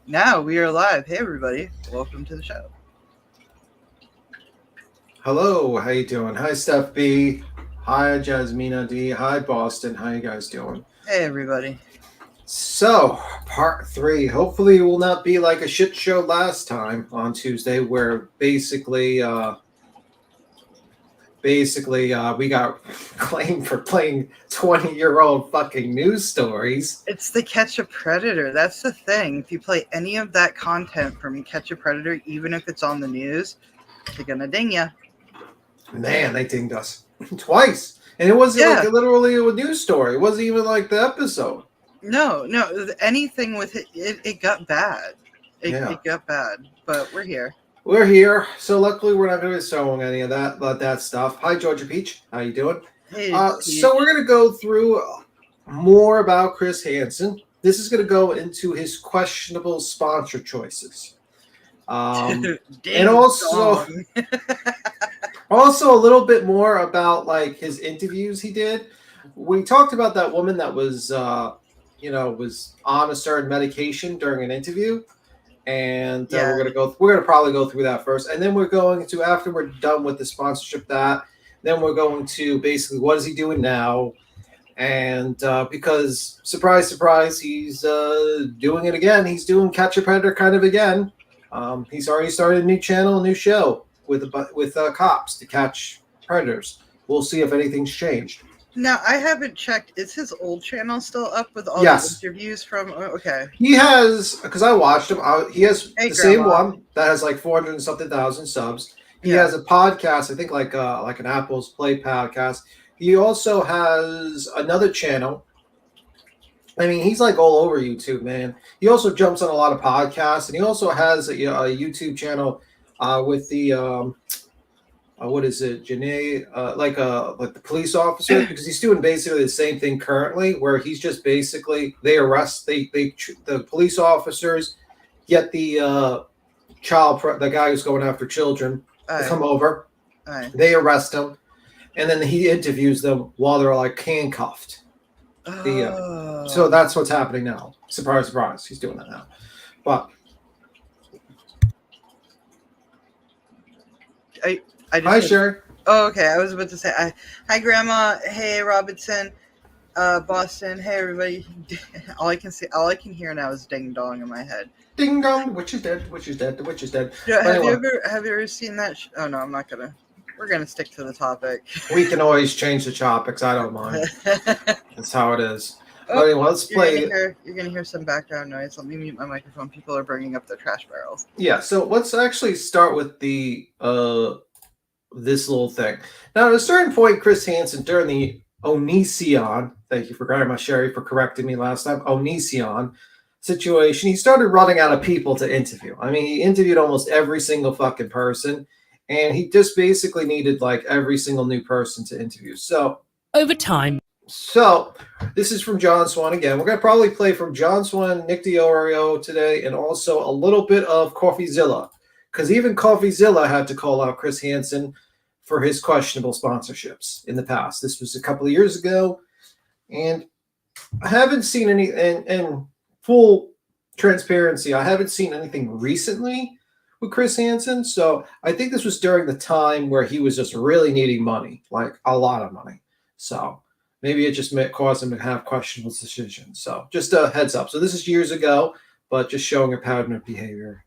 Now we are live. Hey everybody, welcome to the show. Hello, how you doing? Hi, Steph B. Hi, Jasmina D. Hi, Boston. How you guys doing? Hey everybody. So, part three. Hopefully, it will not be like a shit show last time on Tuesday, where basically we got claimed for playing 20-year-old fucking news stories. It's the Catch a Predator. That's the thing. If you play any of that content from Catch a Predator, even if it's on the news, they're gonna ding ya. Man, they dinged us twice, and it wasn't like literally a news story. It wasn't even like the episode. No, anything with it got bad. It got bad, but we're here. We're here, so luckily we're not going to be showing any of that stuff. Hi, Georgia Peach. How you doing? Hey, so we're going to go through more about Chris Hansen. This is going to go into his questionable sponsor choices, and also a little bit more about like his interviews he did. We talked about that woman that was was on a certain medication during an interview. And we're gonna probably go through that first, and then we're going to, after we're done with the sponsorship, then we're going to basically what is he doing now, and because surprise surprise, he's doing it again. He's doing Catch a Predator kind of again. He's already started a new channel, a new show with cops to catch predators. We'll see if anything's changed. Now, I haven't checked. Is his old channel still up with all the interviews from? Okay. He has, because I watched him. He has the same one that has like 400 and something thousand subs. He has a podcast, I think like an Apple's Play podcast. He also has another channel. I mean, he's like all over YouTube, man. He also jumps on a lot of podcasts, and he also has a YouTube channel with the what is it, Janae? Like the police officer, because he's doing basically the same thing currently, where he's just basically the police officers get the the guy who's going after children to come over. They arrest him, and then he interviews them while they're like handcuffed. So that's what's happening now. Surprise, surprise, he's doing that now. But hi, Sherry. Oh, okay. I was about to say hi, Grandma. Hey, Robinson. Boston. Hey, everybody. All I can hear now is ding dong in my head. Ding dong. The witch is dead. The witch is dead. The witch is dead. Have you ever seen that? Oh no, I'm not gonna. We're gonna stick to the topic. We can always change the topics. I don't mind. That's how it is. But anyway, let's play. You're gonna hear some background noise. Let me mute my microphone. People are bringing up their trash barrels. Yeah. So let's actually start with the this little thing. Now, at a certain point, Chris Hansen, during the Onision, thank you for Grandma Sherry for correcting me last time, Onision situation, he started running out of people to interview. I mean, he interviewed almost every single fucking person, and he just basically needed like every single new person to interview. So over time. So this is from John Swan again. We're going to probably play from John Swan, Nick DiOrio today, and also a little bit of CoffeeZilla, because even CoffeeZilla had to call out Chris Hansen for his questionable sponsorships in the past. This was a couple of years ago, and I haven't seen any, and full transparency, I haven't seen anything recently with Chris Hansen. So I think this was during the time where he was just really needing money, like a lot of money. So maybe it just caused him to have questionable decisions. So just a heads up. So this is years ago, but just showing a pattern of behavior,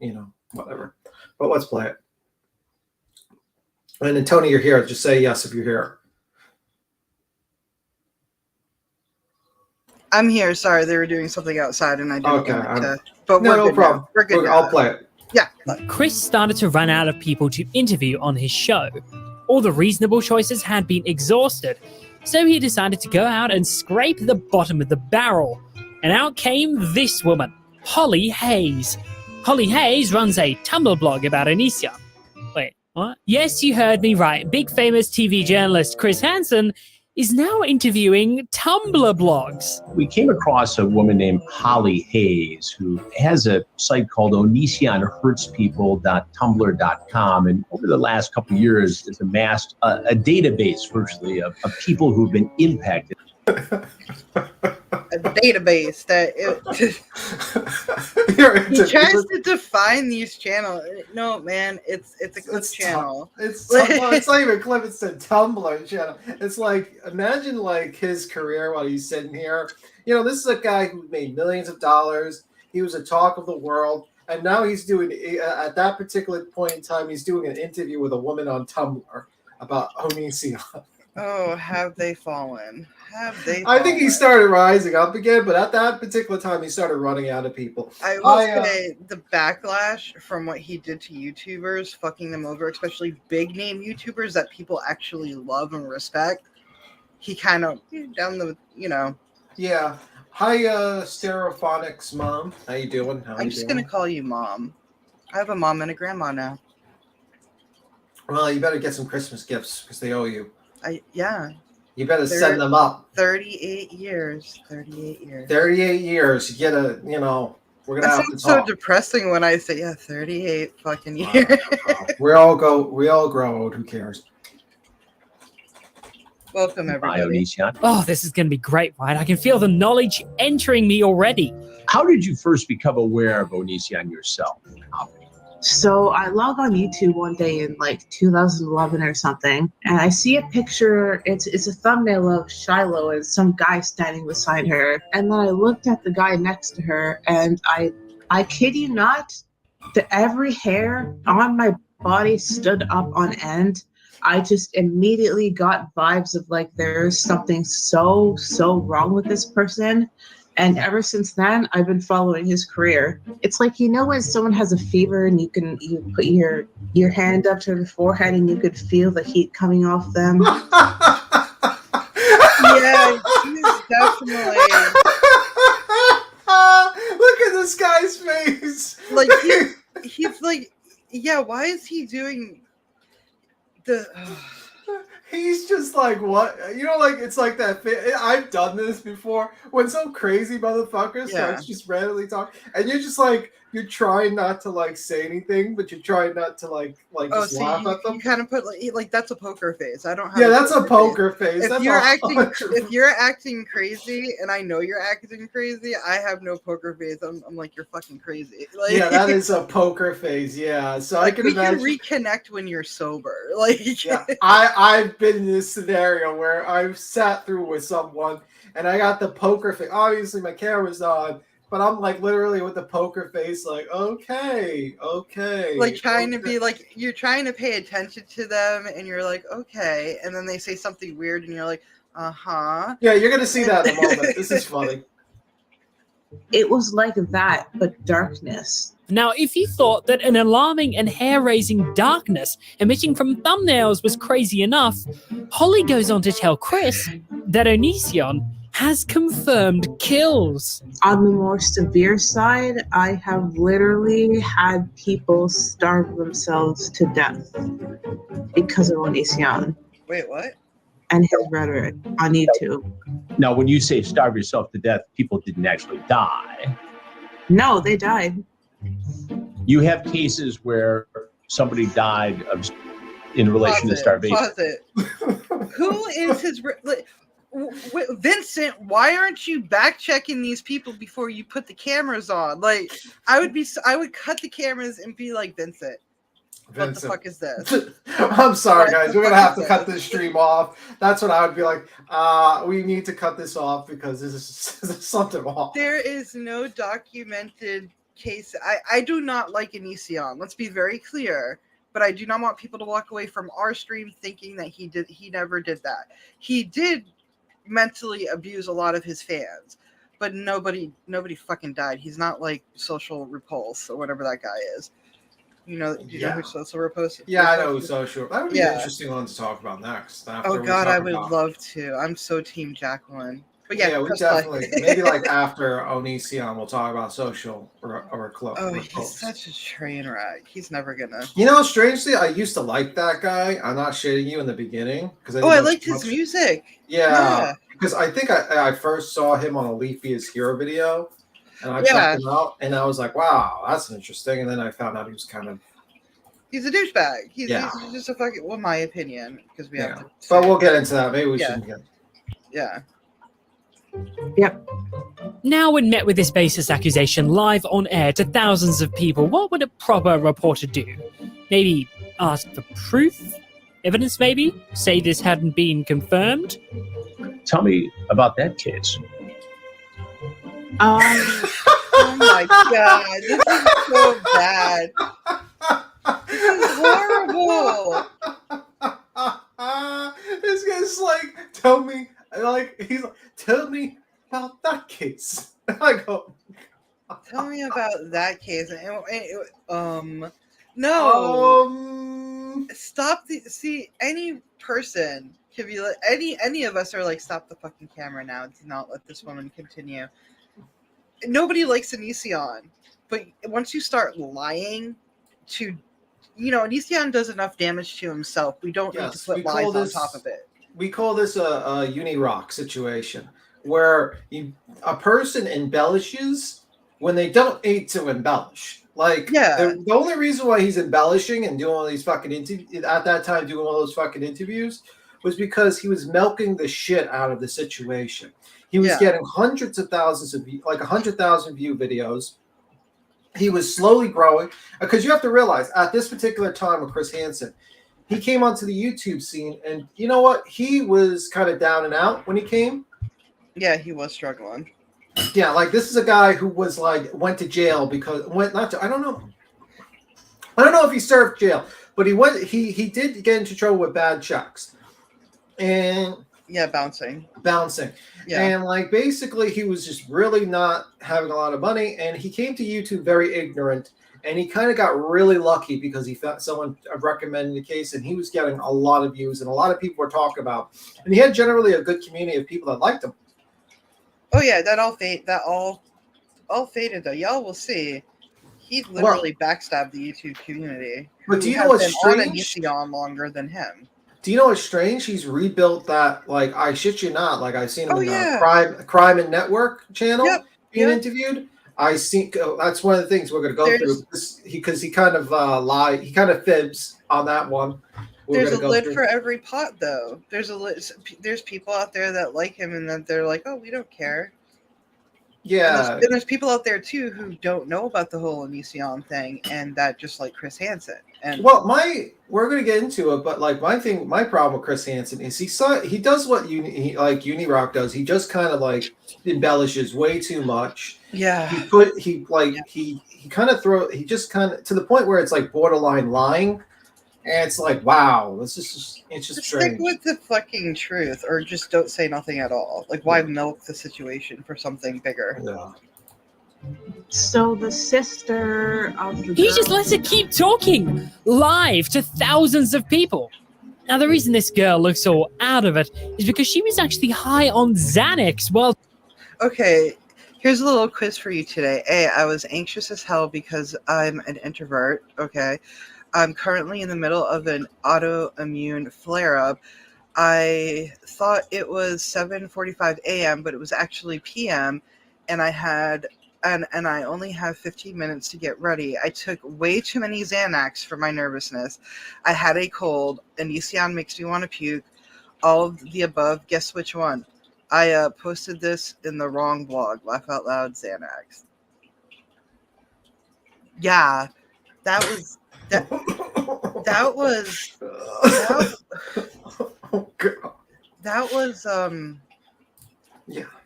whatever. But let's play it. And then, Tony, you're here. Just say yes if you're here. I'm here. Sorry, they were doing something outside, and I didn't want to. But no problem. Now. We're good. I'll play it. Yeah. Chris started to run out of people to interview on his show. All the reasonable choices had been exhausted, so he decided to go out and scrape the bottom of the barrel. And out came this woman, Holly Hayes. Holly Hayes runs a Tumblr blog about Onision. Wait, what? Yes, you heard me right. Big famous TV journalist Chris Hansen is now interviewing Tumblr blogs. We came across a woman named Holly Hayes who has a site called OnisionHurtsPeople.tumblr.com, and over the last couple of years has amassed a database virtually of people who've been impacted. I a database that he tries to define these channels. No, man, it's a clip channel. It's not even clip. It's a Tumblr channel. It's like, imagine like his career while he's sitting here. This is a guy who made millions of dollars. He was a talk of the world, and now he's doing at that particular point in time, he's doing an interview with a woman on Tumblr about Onision. Oh, have they fallen? I think he started rising up again, but at that particular time, he started running out of people. I will say the backlash from what he did to YouTubers, fucking them over, especially big name YouTubers that people actually love and respect. He kind of down the, Yeah. Hi, Stereophonics mom. How you doing? I'm just gonna call you mom. I have a mom and a grandma now. Well, you better get some Christmas gifts because they owe you. Yeah. You better send them up. 38 years. 38 years. 38 years. You get we're going to have to talk. So depressing when I say, 38 fucking years. We all grow old. Who cares? Welcome, everybody. Oh, this is going to be great, right? I can feel the knowledge entering me already. How did you first become aware of Onision yourself? So I log on YouTube one day in like 2011 or something, and I see a picture. It's a thumbnail of Shiloh and some guy standing beside her. And then I looked at the guy next to her, and I kid you not, every hair on my body stood up on end. I just immediately got vibes of like there's something so wrong with this person. And ever since then, I've been following his career. It's like, when someone has a fever and you put your hand up to their forehead and you could feel the heat coming off them. Yeah, he's definitely. Look at this guy's face. Like he's like, yeah. Why is he doing the? He's just like, what? Like, it's like that. I've done this before. When some crazy motherfucker starts just randomly talking, and you're just like, you're trying not to like say anything, but you're trying not to like just laugh at them. You kind of put like that's a poker face. I don't have. Yeah, that's a poker face. If you're acting crazy, and I know you're acting crazy, I have no poker face. I'm like, you're fucking crazy. Like, yeah, that is a poker face. Yeah, so I can imagine. We can reconnect when you're sober. Like, yeah, I've been in this scenario where I've sat through with someone, and I got the poker face. Obviously, my camera's on. But I'm like literally with the poker face, like, okay. Like trying to be like, you're trying to pay attention to them and you're like, okay. And then they say something weird and you're like, uh-huh. Yeah, you're going to see that in a moment. This is funny. It was like that, but darkness. Now, if you thought that an alarming and hair-raising darkness emitting from thumbnails was crazy enough, Holly goes on to tell Chris that Onision has confirmed kills. On the more severe side, I have literally had people starve themselves to death because of Onision. Wait, what? And his rhetoric on YouTube. Now, when you say starve yourself to death, people didn't actually die. No, they died. You have cases where somebody died in relation to starvation. Pause it. Who is his... Vincent, why aren't you back checking these people before you put the cameras on? Like, I would cut the cameras and be like, Vincent, what the fuck is this? I'm sorry, guys. We're gonna have to cut this stream off. That's what I would be like. We need to cut this off because this is something wrong. There is no documented case. I do not like Onision. Let's be very clear. But I do not want people to walk away from our stream thinking that he never did that. He did mentally abuse a lot of his fans, but nobody fucking died. He's not like Social Repulse or whatever that guy is. Do you know who Social Repulse is? Yeah, I know who Social. That would be an interesting one to talk about next. Oh God, I would love to. I'm so team Jacqueline. But yeah, we definitely maybe like after Onision, we'll talk about Social or Club. Oh, he's such a train wreck. He's never gonna. Strangely, I used to like that guy. I'm not shitting you in the beginning because I liked his music. Yeah, because I think I first saw him on a Leafy is Hero video, and I checked him out, and I was like, wow, that's interesting. And then I found out he was kind of. He's a douchebag. He's just a fucking. Well, my opinion, because we have to. But we'll get into that. Maybe we shouldn't get. Yeah. Yep. Now, when met with this baseless accusation live on air to thousands of people, what would a proper reporter do? Maybe ask for proof? Evidence, maybe? Say this hadn't been confirmed? Tell me about that case. Oh my god, this is so bad. This is horrible. This guy's like, tell me about that case. I go, Tell me about that case. No. Stop any person could be like any of us are like, stop the fucking camera now. Do not let this woman continue. Nobody likes Onision, but once you start lying to, Onision does enough damage to himself. We don't need to put lies on top of it. We call this a uni-rock situation, where a person embellishes when they don't need to embellish. Like, the only reason why he's embellishing and doing all these fucking at that time doing all those fucking interviews was because he was milking the shit out of the situation. He was getting hundreds of thousands of 100,000 view videos. He was slowly growing, because you have to realize at this particular time with Chris Hansen, he came onto the YouTube scene, and you know what? He was kind of down and out when he came. Yeah, he was struggling. Yeah, like this is a guy who was like went to jail because I don't know if he served jail, but he did get into trouble with bad checks. And bouncing. Yeah. And like basically he was just really not having a lot of money, and he came to YouTube very ignorant, and he kind of got really lucky because he found someone recommended the case, and he was getting a lot of views, and a lot of people were talking about, and he had generally a good community of people that liked him. Oh yeah, that all faded though. Y'all will see. He literally backstabbed the YouTube community. But do you know what's strange? Onision longer than him. Do you know what's strange? He's rebuilt that, like, I shit you not, like I've seen him in the Crime and Network channel being interviewed. I see. That's one of the things we're going to go through because he kind of lied. He kind of fibs on that one. There's a lid for every pot, though. There's people out there that like him, and that they're like, oh, we don't care. Yeah. And there's people out there too who don't know about the whole Onision thing, and that just like Chris Hansen. And we're going to get into it, but like my problem with Chris Hansen is he does what Uni Rock does. He just kind of like embellishes way too much. Yeah. He kind of to the point where it's like borderline lying. And it's like, wow, it's just strange. Stick with the fucking truth, or just don't say nothing at all. Like, why milk the situation for something bigger? Yeah. So the sister of the He just lets her keep talking live to thousands of people. Now, the reason this girl looks all out of it is because she was actually high on Xanax. Well, okay, here's a little quiz for you today. A, I was anxious as hell because I'm an introvert. Okay. I'm currently in the middle of an autoimmune flare-up. I thought it was 7:45 a.m., but it was actually p.m., and I only have 15 minutes to get ready. I took way too many Xanax for my nervousness. I had a cold. Onision makes me want to puke. All of the above. Guess which one? I posted this in the wrong blog. Laugh out loud, Xanax. Yeah, that was a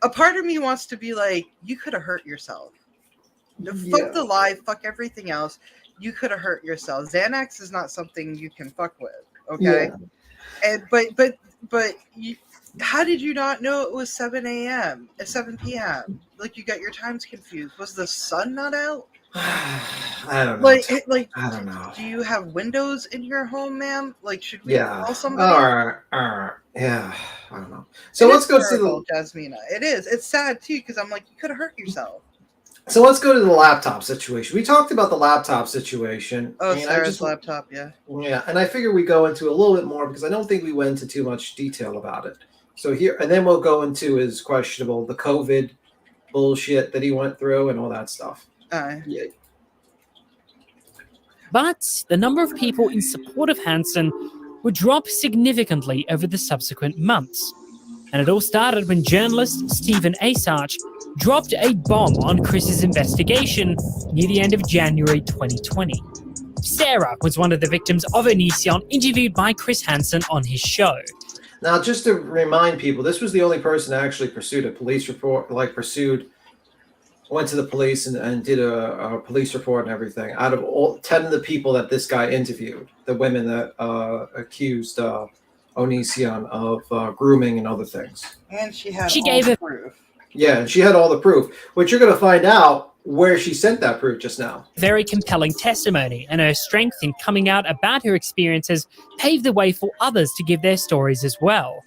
part of me wants to be like, you could have hurt yourself. Fuck the lie, fuck everything else. You could have hurt yourself. Xanax is not something you can fuck with, okay? Yeah. And but how did you not know it was 7 p.m.? Like, you got your times confused. Was the sun not out? I don't know. I don't know. Do you have windows in your home, ma'am? Like, should we call somebody? Yeah, I don't know. So let's go to the Jasmina. It is. It's sad too because I'm like, you could have hurt yourself. So let's go to the laptop situation. We talked about the laptop situation. Oh, Sarah's laptop, yeah. Yeah, and I figure we go into a little bit more because I don't think we went into too much detail about it. So here, and then we'll go into his questionable, the COVID bullshit that he went through and all that stuff. Yeah. But the number of people in support of Hansen would drop significantly over the subsequent months. And it all started when journalist Stephen Asarch dropped a bomb on Chris's investigation near the end of January 2020. Sarah was one of the victims of Onision, interviewed by Chris Hansen on his show. Now, just to remind people, this was the only person that actually pursued a police report, went to the police and did a police report and everything. Out of all 10 of the people that this guy interviewed, the women that accused Onision of grooming and other things. And she had proof. Yeah, and she had all the proof, which you're going to find out where she sent that proof just now. Very compelling testimony, and her strength in coming out about her experiences paved the way for others to give their stories as well.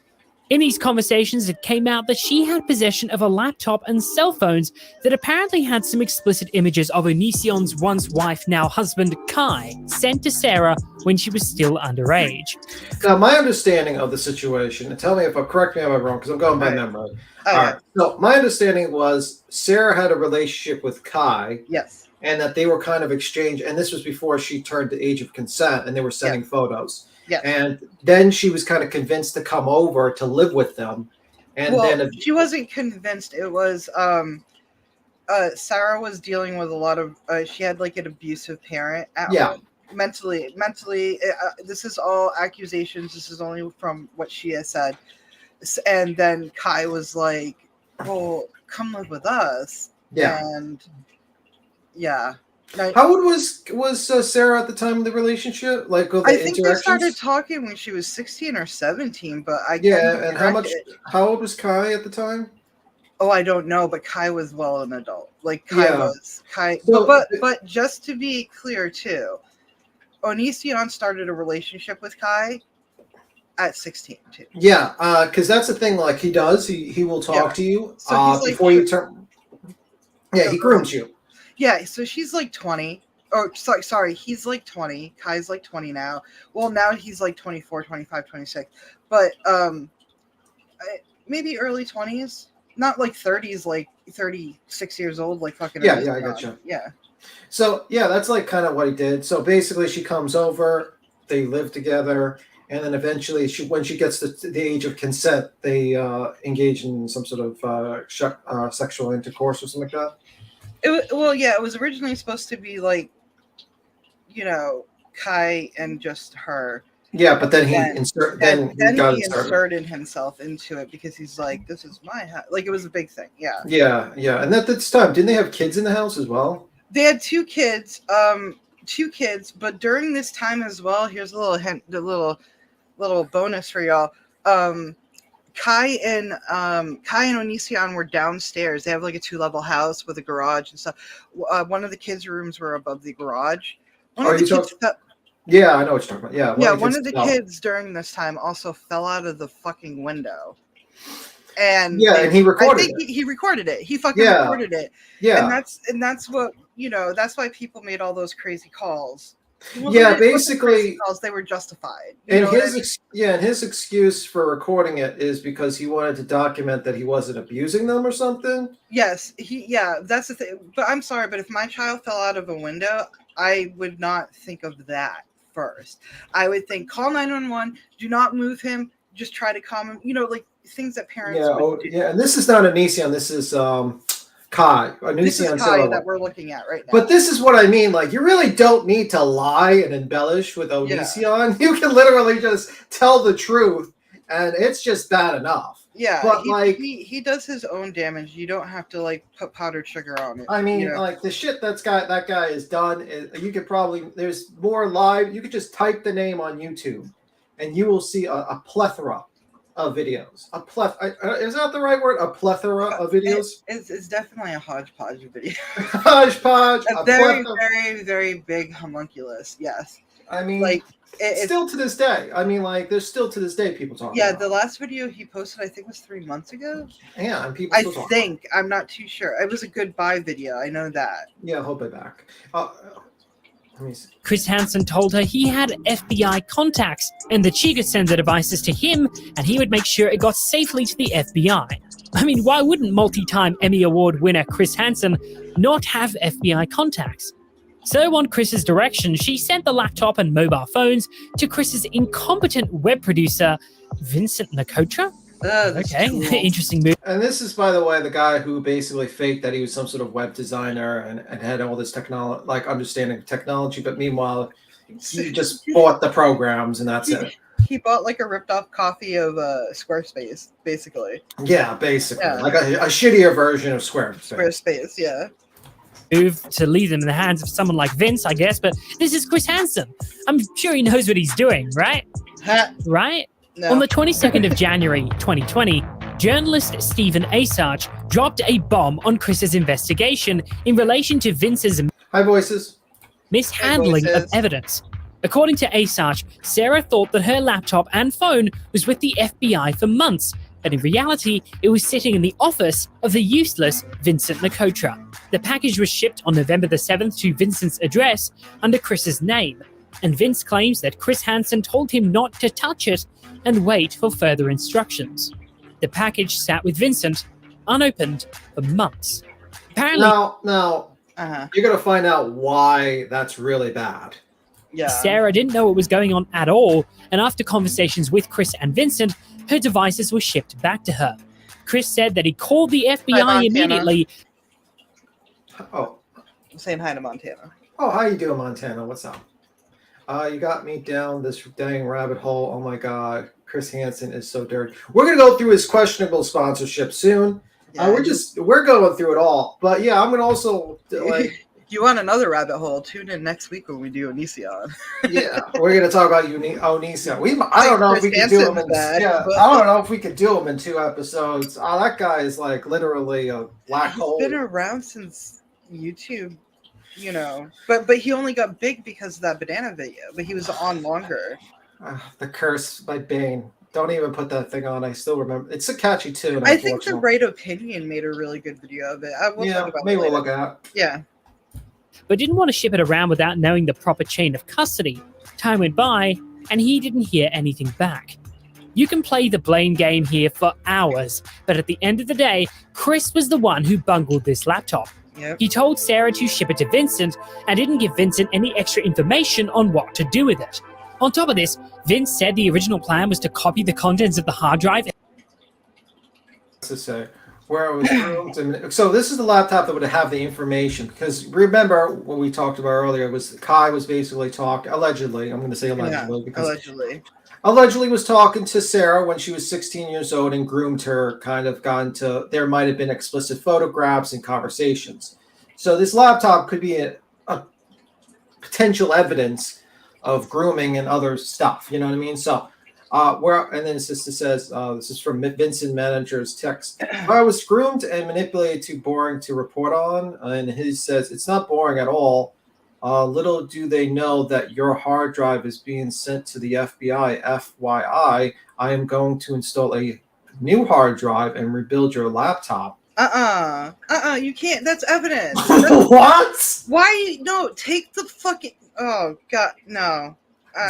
In these conversations, it came out that she had possession of a laptop and cell phones that apparently had some explicit images of Onision's once wife, now husband, Kai, sent to Sarah when she was still underage. Now, my understanding of the situation, and tell me if correct me if I'm wrong, because I'm going by memory. All right. So my understanding was Sarah had a relationship with Kai. Yes. And that they were kind of exchanged, and this was before she turned the age of consent, and they were sending photos. Yeah. And then she was kind of convinced to come over to live with them. And then she wasn't convinced. It was Sarah was dealing with a lot of she had like an abusive parent at home. Mentally this is all accusations. This is only from what she has said. And then Kai was like, well, come live with us. Yeah. And yeah. How old was Sarah at the time of the relationship? I think they started talking when she was 16 or 17, but and how old was Kai at the time? Oh, I don't know, but Kai was an adult. Like Kai. So, but just to be clear too, Onision started a relationship with Kai at 16 too. Yeah, because that's the thing. Like he does, he will talk to you before you turn. Yeah, he grooms you. Yeah, so she's like 20. Or sorry, he's like 20. Kai's like 20 now. Well, now he's like 24, 25, 26. But maybe early 20s. Not like 30s, like 36 years old, like fucking. Yeah, I gotcha. Yeah. So, yeah, that's like kind of what he did. So basically she comes over, they live together, and then eventually when she gets to the age of consent, they engage in some sort of sexual intercourse or something like that. It was originally supposed to be like, Kai and just her. Yeah, but then he inserted himself into it because he's like, this is my house. Like, it was a big thing. Yeah. Yeah. And at this time, didn't they have kids in the house as well? They had two kids, but during this time as well, here's a little hint, the little bonus for y'all. Kai and Onision were downstairs. They have like a 2-level house with a garage and stuff. One of the kids' rooms were above the garage. Yeah, I know what you're talking about. Yeah, one of the kids during this time also fell out of the fucking window. And he recorded it. He recorded it. He fucking recorded it. Yeah. And that's what, that's why people made all those crazy calls. Basically they were justified. And his excuse for recording it is because he wanted to document that he wasn't abusing them or something. Yes, that's the thing. But I'm sorry, but if my child fell out of a window, I would not think of that first. I would think call 911, do not move him, just try to calm him, like things that parents would do. Yeah, and this is not Onision, this is Kai. This is Kai that we're looking at right now. But this is what I mean. Like, you really don't need to lie and embellish with Onision. You can literally just tell the truth, and it's just bad enough. Yeah, but he does his own damage. You don't have to put powdered sugar on it. I mean, the shit that guy has done. You could probably there's more live. You could just type the name on YouTube, and you will see a plethora of videos. Is that the right word? A plethora of videos? It's definitely a hodgepodge of videos. Hodgepodge. A very, very, very big homunculus. Yes. I mean, still to this day. I mean, there's still to this day people talking about. The last video he posted, I think, was 3 months ago. Yeah, and people still talking. I'm not too sure. It was a goodbye video. I know that. Yeah, he'll be back. Chris Hansen told her he had FBI contacts and that she could send the devices to him and he would make sure it got safely to the FBI. I mean, why wouldn't multi-time Emmy Award winner Chris Hansen not have FBI contacts? So on Chris's direction, she sent the laptop and mobile phones to Chris's incompetent web producer, Vincent Nakotra. Okay, interesting move. And this is, by the way, the guy who basically faked that he was some sort of web designer and had all this technology, like understanding of technology. But meanwhile, he just bought the programs and that's it. He bought like a ripped off copy of Squarespace, basically. Yeah, basically. Yeah. Like a shittier version of Squarespace. Squarespace, yeah. Move to leave them in the hands of someone like Vince, I guess, but this is Chris Hansen. I'm sure he knows what he's doing, right? Right? No. On the 22nd of January 2020, journalist Stephen Asarch dropped a bomb on Chris's investigation in relation to Vince's mishandling of evidence. According to Asarch, Sarah thought that her laptop and phone was with the FBI for months, but in reality, it was sitting in the office of the useless Vincent Nicotra. The package was shipped on November the 7th to Vincent's address under Chris's name, and Vince claims that Chris Hansen told him not to touch it and wait for further instructions. The package sat with Vincent, unopened, for months. Apparently, now, you're going to find out why that's really bad. Yeah. Sarah didn't know what was going on at all, and after conversations with Chris and Vincent, her devices were shipped back to her. Chris said that he called the FBI immediately. Oh. I'm saying hi to Montana. Oh, how you doing, Montana? What's up? You got me down this dang rabbit hole. Oh my God, Chris Hansen is so dirty. We're gonna go through his questionable sponsorship soon. Yeah, we're going through it all. But yeah, I'm gonna also like. You want another rabbit hole? Tune in next week when we do Onision. Yeah, we're gonna talk about Onision. I don't know if we can do them. I don't know if we could do them in 2 episodes. That guy is like literally a black hole. He's been around since YouTube. You know, but he only got big because of that banana video. But he was on longer. The Curse by Bane. Don't even put that thing on. I still remember. It's a catchy tune. I think The Right Opinion made a really good video of it. Maybe we'll look at it. Yeah. But didn't want to ship it around without knowing the proper chain of custody. Time went by, and he didn't hear anything back. You can play the blame game here for hours, but at the end of the day, Chris was the one who bungled this laptop. Yep. He told Sarah to ship it to Vincent and didn't give Vincent any extra information on what to do with it. On top of this, Vince said the original plan was to copy the contents of the hard drive. To say where it was groomed. So this is the laptop that would have the information, because remember what we talked about earlier was Kai was basically allegedly. I'm going to say allegedly because allegedly was talking to Sarah when she was 16 years old and groomed her. There might have been explicit photographs and conversations. So this laptop could be a potential evidence of grooming and other stuff. You know what I mean? So. And then sister says, this is from Vincent Manager's text. I was groomed and manipulated too boring to report on. And he says, it's not boring at all. Little do they know that your hard drive is being sent to the FBI. FYI, I am going to install a new hard drive and rebuild your laptop. You can't. That's evidence. What? Why? No, take the fucking. Oh, God, no.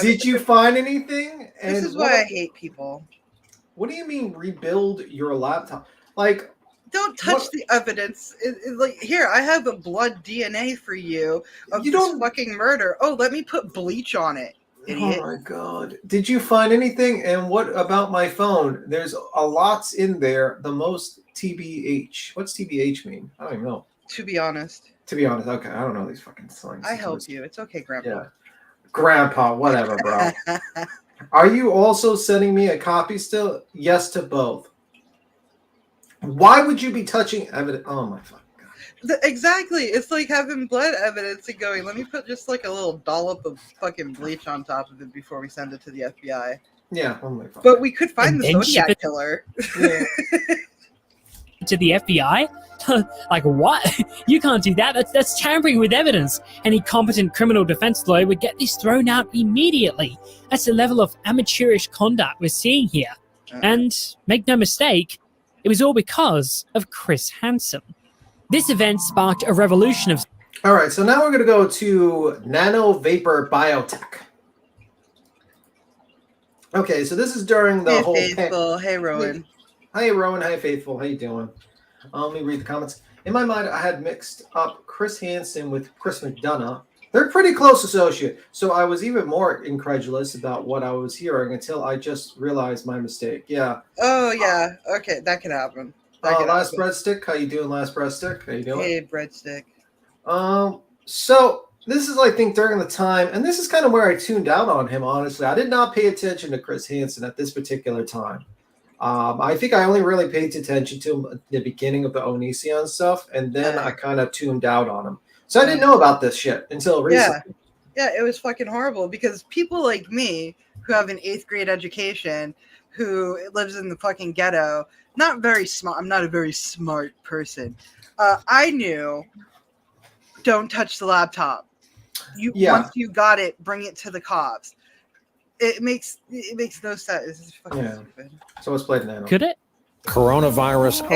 Did you find anything? This is why I hate people. What do you mean rebuild your laptop? Like, don't touch the evidence. Like, here, I have a blood DNA for you of this fucking murder. Oh, let me put bleach on it, idiot. Oh my God. Did you find anything? And what about my phone? There's a lots in there. The most TBH. What's TBH mean? I don't even know. To be honest. Okay. I don't know these fucking slangs. I help you. It's okay, Grandpa. Yeah. Grandpa, whatever, bro. Are you also sending me a copy still? Yes to both. Why would you be touching evidence? Oh my fucking God. Exactly. It's like having blood evidence and going, let me put just like a little dollop of fucking bleach on top of it before we send it to the FBI. Yeah. Oh my fucking. But we could find the Zodiac killer. Yeah. To the FBI? Like, what? You can't do that. That's tampering with evidence. Any competent criminal defense lawyer would get this thrown out immediately. That's the level of amateurish conduct we're seeing here. And make no mistake, it was all because of Chris Hansen. This event sparked a revolution of... All right, so now we're going to go to Nano Vapor Biotech. Okay, so this is during the whole... Faithful. Hey, Rowan. Hi, Rowan. Hi, Faithful. How you doing? Let me read the comments. In my mind, I had mixed up Chris Hansen with Chris McDonough. They're pretty close associate. So I was even more incredulous about what I was hearing until I just realized my mistake. Yeah. Oh yeah. Okay, that could happen. Last breadstick, how you doing? Last breadstick, how you doing? Hey, breadstick. So this is, I think, during the time, and this is kind of where I tuned out on him. Honestly, I did not pay attention to Chris Hansen at this particular time. I think I only really paid attention to him at the beginning of the Onision stuff, and then I kind of tuned out on him. So I didn't know about this shit until recently. Yeah, it was fucking horrible because people like me who have an 8th grade education, who lives in the fucking ghetto, not very smart. I'm not a very smart person. I knew, don't touch the laptop. Once you got it, bring it to the cops. It makes no sense. This is fucking stupid. So let's play the nano. Could it? Coronavirus.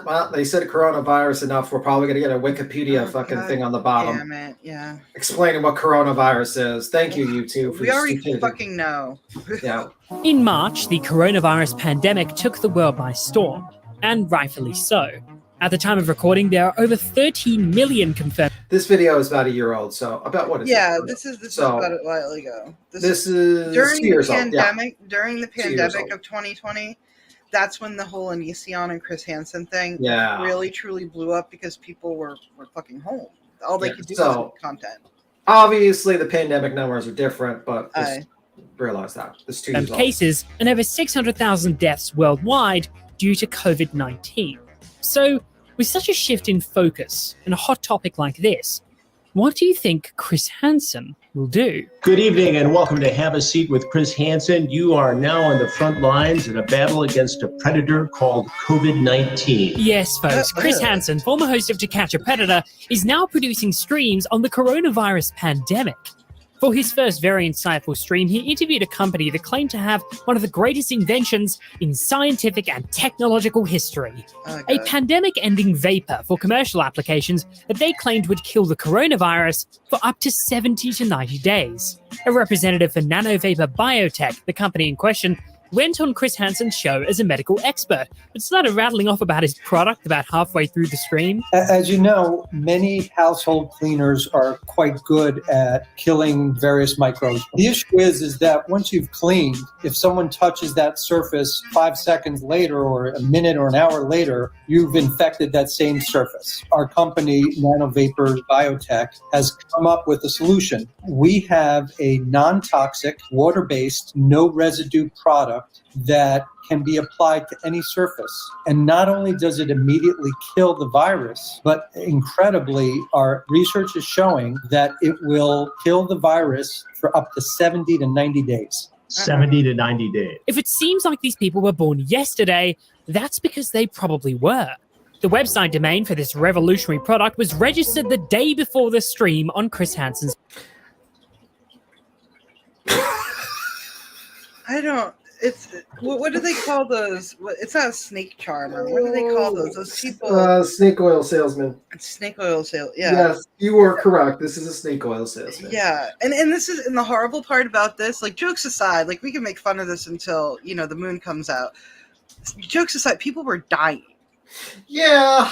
Well, they said coronavirus enough. We're probably going to get a Wikipedia thing on the bottom. Damn it, yeah. Explaining what coronavirus is. Thank you, YouTube. We already fucking know. Yeah. In March, the coronavirus pandemic took the world by storm, and rightfully so. At the time of recording, there are over 13 million confirmed. This video is about a year old, so about what is it? Yeah, this is about a while ago. This is during 2 years the pandemic. old. Yeah. During the pandemic of 2020, that's when the whole Onision and Chris Hansen thing really truly blew up because people were fucking home. All they could do was content. Obviously, the pandemic numbers are different, but just realize that this 2 years old. Cases and over 600,000 deaths worldwide due to COVID-19. So, with such a shift in focus and a hot topic like this, what do you think Chris Hansen will do? Good evening and welcome to Have a Seat with Chris Hansen. You are now on the front lines in a battle against a predator called COVID-19. Yes, folks. Chris Hansen, former host of To Catch a Predator, is now producing streams on the coronavirus pandemic. For his first very insightful stream, he interviewed a company that claimed to have one of the greatest inventions in scientific and technological history. A pandemic-ending vapor for commercial applications that they claimed would kill the coronavirus for up to 70 to 90 days. A representative for Nanovapor Biotech, the company in question, went on Chris Hansen's show as a medical expert, but started rattling off about his product about halfway through the stream. As you know, many household cleaners are quite good at killing various microbes. The issue is that once you've cleaned, if someone touches that surface 5 seconds later or a minute or an hour later, you've infected that same surface. Our company, Nanovapor Biotech, has come up with a solution. We have a non-toxic, water-based, no residue product that can be applied to any surface. And not only does it immediately kill the virus, but incredibly, our research is showing that it will kill the virus for up to 70 to 90 days. 70 to 90 days. If it seems like these people were born yesterday, that's because they probably were. The website domain for this revolutionary product was registered the day before the stream on Chris Hansen's. What do they call those? It's not a snake charmer. What do they call those? Those people. Snake oil salesman. Snake oil sale. Yeah. Yes, you were correct. This is a snake oil salesman. Yeah, and the horrible part about this, like, jokes aside, like, we can make fun of this until the moon comes out. Jokes aside, people were dying. Yeah.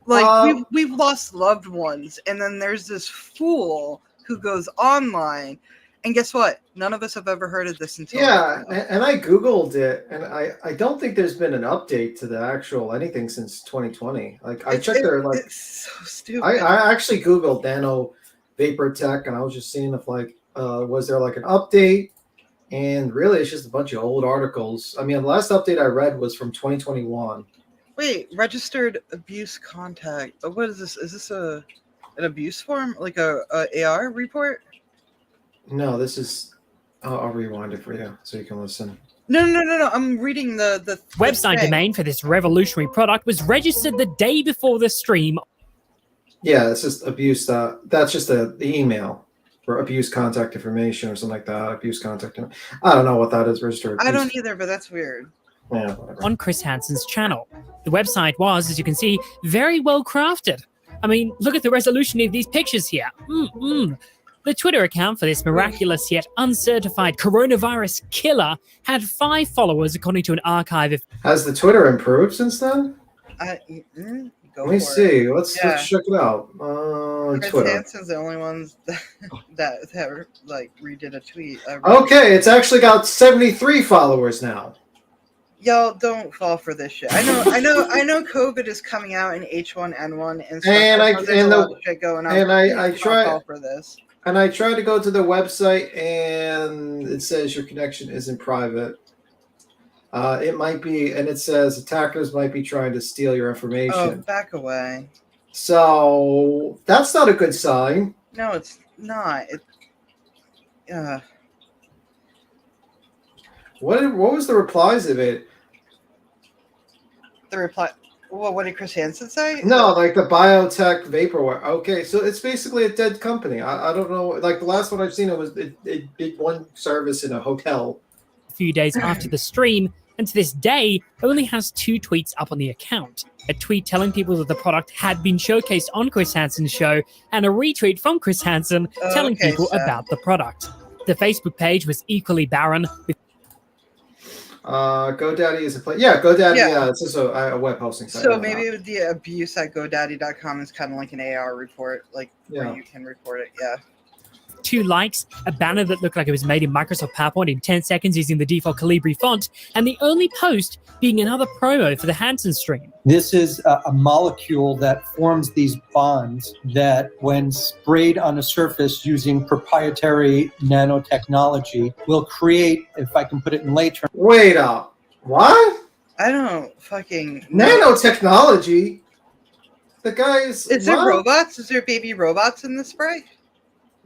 Like we've lost loved ones, and then there's this fool who goes online. And guess what? None of us have ever heard of this until and I Googled it, and I don't think there's been an update to the actual anything since 2020. Like I checked their it's so stupid. I actually Googled Nanovapor Tech, and I was just seeing if was there like an update, and really it's just a bunch of old articles. I mean, the last update I read was from 2021. Wait, registered abuse contact. What is this? Is this an abuse form, like a AR report? No, this is. I'll rewind it for you so you can listen. No. I'm reading the website domain for this revolutionary product was registered the day before the stream. Yeah, it's just abuse. That's just the email for abuse contact information or something like that. Abuse contact. I don't know what that is. Registered. I don't either, but that's weird. Yeah, whatever. On Chris Hansen's channel. The website was, as you can see, very well crafted. I mean, look at the resolution of these pictures here. The Twitter account for this miraculous yet uncertified coronavirus killer had 5 followers, according to an archive of... Has the Twitter improved since then? Go Go Let me for see. it. Let's Yeah. check it out. Chris Twitter. Hansen's the only ones that like redid a tweet. Okay, it's actually got 73 followers now. Y'all don't fall for this shit. I know. COVID is coming out in H1N1 and stuff. And I know there's a lot of shit going on. And I Please do not try. fall for this. And I tried to go to the website, and it says your connection isn't private. It might be, and it says attackers might be trying to steal your Oh, information. back away. So that's not a good sign. No, it's not. What was the replies of it? The reply. Well, what did Chris Hansen say? No, like the biotech vaporware. Okay, so it's basically a dead company. I don't know. Like the last one I've seen, it did one service in a hotel. A few days after the stream, and to this day only has 2 tweets up on the account. A tweet telling people that the product had been showcased on Chris Hansen's show, and a retweet from Chris Hansen telling people about the product. The Facebook page was equally barren, with GoDaddy is a place. Yeah, GoDaddy. Yeah, it's just a web hosting site. So maybe the abuse at GoDaddy.com is kind of like an AR report, like Yeah. where you can report it. Yeah. 2 likes, a banner that looked like it was made in Microsoft PowerPoint in 10 seconds using the default Calibri font, and the only post being another promo for the Hansen stream. This is a molecule that forms these bonds that, when sprayed on a surface using proprietary nanotechnology, will create, if I can put it in lay terms. Wait up. What? I don't fucking Nanotechnology? The guys. Is there robots? Is there baby robots in the spray?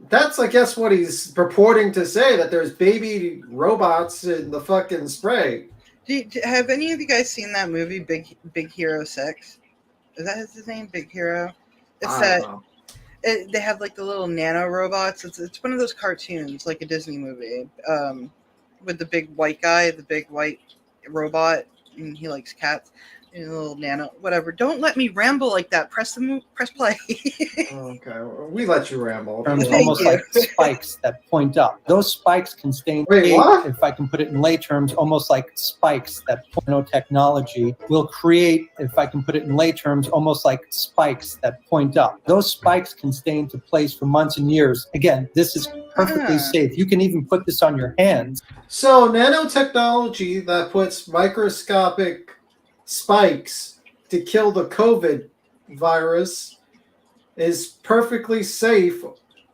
That's, I guess, what he's purporting to say, that there's baby robots in the fucking spray. Have any of you guys seen that movie, Big Hero 6? Is that his name, Big Hero? It's that they have like the little nano robots. It's one of those cartoons, like a Disney movie, with the big white guy, the big white robot, and he likes cats. A little nano, whatever. Don't let me ramble like that. Press play. Okay, we let you ramble. Terms, almost like spikes that point up. Those spikes can stain. Wait, what? If I can put it in lay terms, almost like spikes that nanotechnology will create. If I can put it in lay terms, almost like spikes that point up. Those spikes can stay into place for months and years. Again, this is perfectly safe. You can even put this on your hands. So nanotechnology that puts microscopic spikes to kill the COVID virus is perfectly safe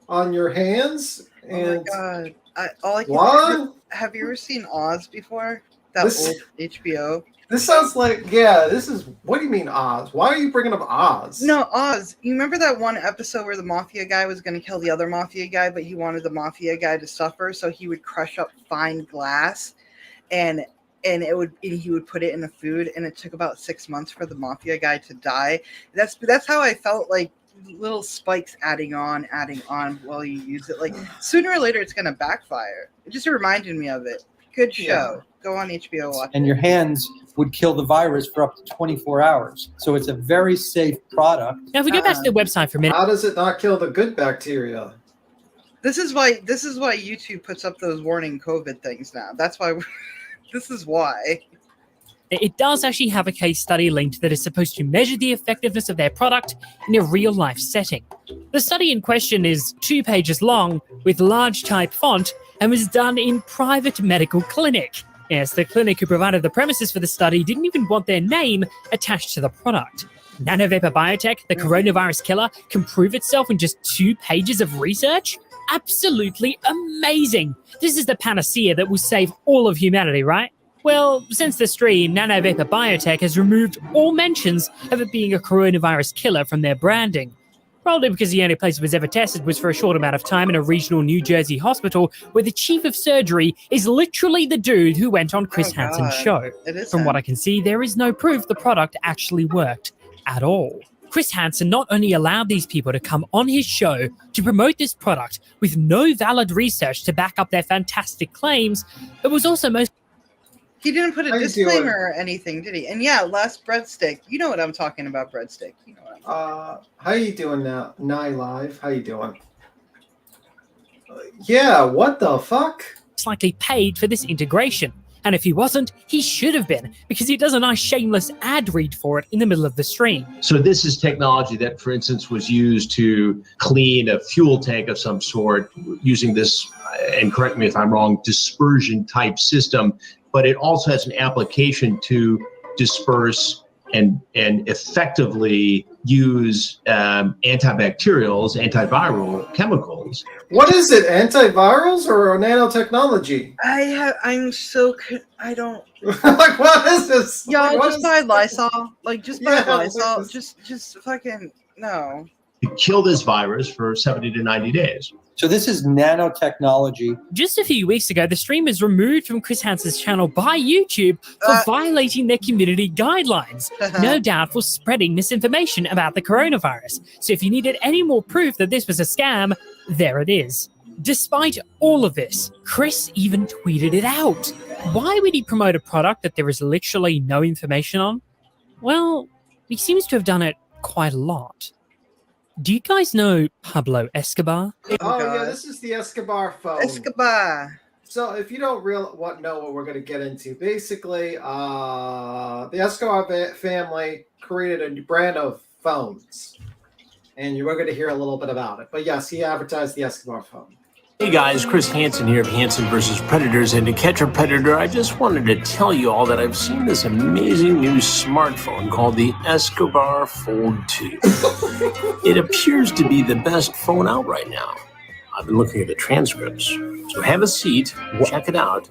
on your hands. And oh my god! What? Have you ever seen Oz before? That old HBO. This sounds like this is. What do you mean Oz? Why are you bringing up Oz? No, Oz. You remember that one episode where the mafia guy was going to kill the other mafia guy, but he wanted the mafia guy to suffer, so he would crush up fine glass, and he would put it in the food, and it took about 6 months for the mafia guy to die. That's how I felt, like little spikes adding on while you use it. Like sooner or later it's gonna backfire. It just reminded me of it. Good show. Yeah. Go on HBO, watch and it. Your hands would kill the virus for up to 24 hours. So it's a very safe product. Now if we go back to the website for a minute. How does it not kill the good bacteria? This is why YouTube puts up those warning COVID things now. That's why this is why. It does actually have a case study linked that is supposed to measure the effectiveness of their product in a real-life setting. The study in question is 2 pages long with large type font and was done in private medical clinic. Yes, the clinic who provided the premises for the study didn't even want their name attached to the product. Nanovapor Biotech, the coronavirus killer, can prove itself in just 2 pages of research? Absolutely amazing! This is the panacea that will save all of humanity, right? Well, since the stream, Nanovapor Biotech has removed all mentions of it being a coronavirus killer from their branding. Probably because the only place it was ever tested was for a short amount of time in a regional New Jersey hospital where the chief of surgery is literally the dude who went on Chris Hansen's show. From what I can see, there is no proof the product actually worked at all. Chris Hansen not only allowed these people to come on his show to promote this product with no valid research to back up their fantastic claims, but was also most... He didn't put a disclaimer or anything, did he? And yeah, last breadstick. You know what I'm talking about, breadstick. You know what I'm talking about. How you doing now? Nye Live? How you doing? Yeah, what the fuck? Likely paid for this integration. And if he wasn't, he should have been, because he does a nice shameless ad read for it in the middle of the stream. So this is technology that, for instance, was used to clean a fuel tank of some sort using this, and correct me if I'm wrong, dispersion type system, but it also has an application to disperse and effectively use antibacterials, antiviral chemicals. What is it? Antivirals or nanotechnology? I don't. Like, what is this? Y'all Like, what just is- buy Lysol. Like, just buy Yeah, Lysol. like Just fucking no. To kill this virus for 70 to 90 days. So this is nanotechnology. Just a few weeks ago, the stream was removed from Chris Hansen's channel by YouTube for violating their community guidelines, no doubt for spreading misinformation about the coronavirus. So if you needed any more proof that this was a scam, there it is. Despite all of this, Chris even tweeted it out. Why would he promote a product that there is literally no information on? Well, he seems to have done it quite a lot. Do you guys know Pablo Escobar? Oh yeah, this is the Escobar phone. Escobar. So if you don't know what we're going to get into, basically, the Escobar family created a brand of phones, and you are going to hear a little bit about it. But yes, he advertised the Escobar phone. Hey guys, Chris Hansen here of Hansen vs. Predators, and to catch a predator, I just wanted to tell you all that I've seen this amazing new smartphone called the Escobar Fold 2. It appears to be the best phone out right now. I've been looking at the transcripts, so have a seat, check it out.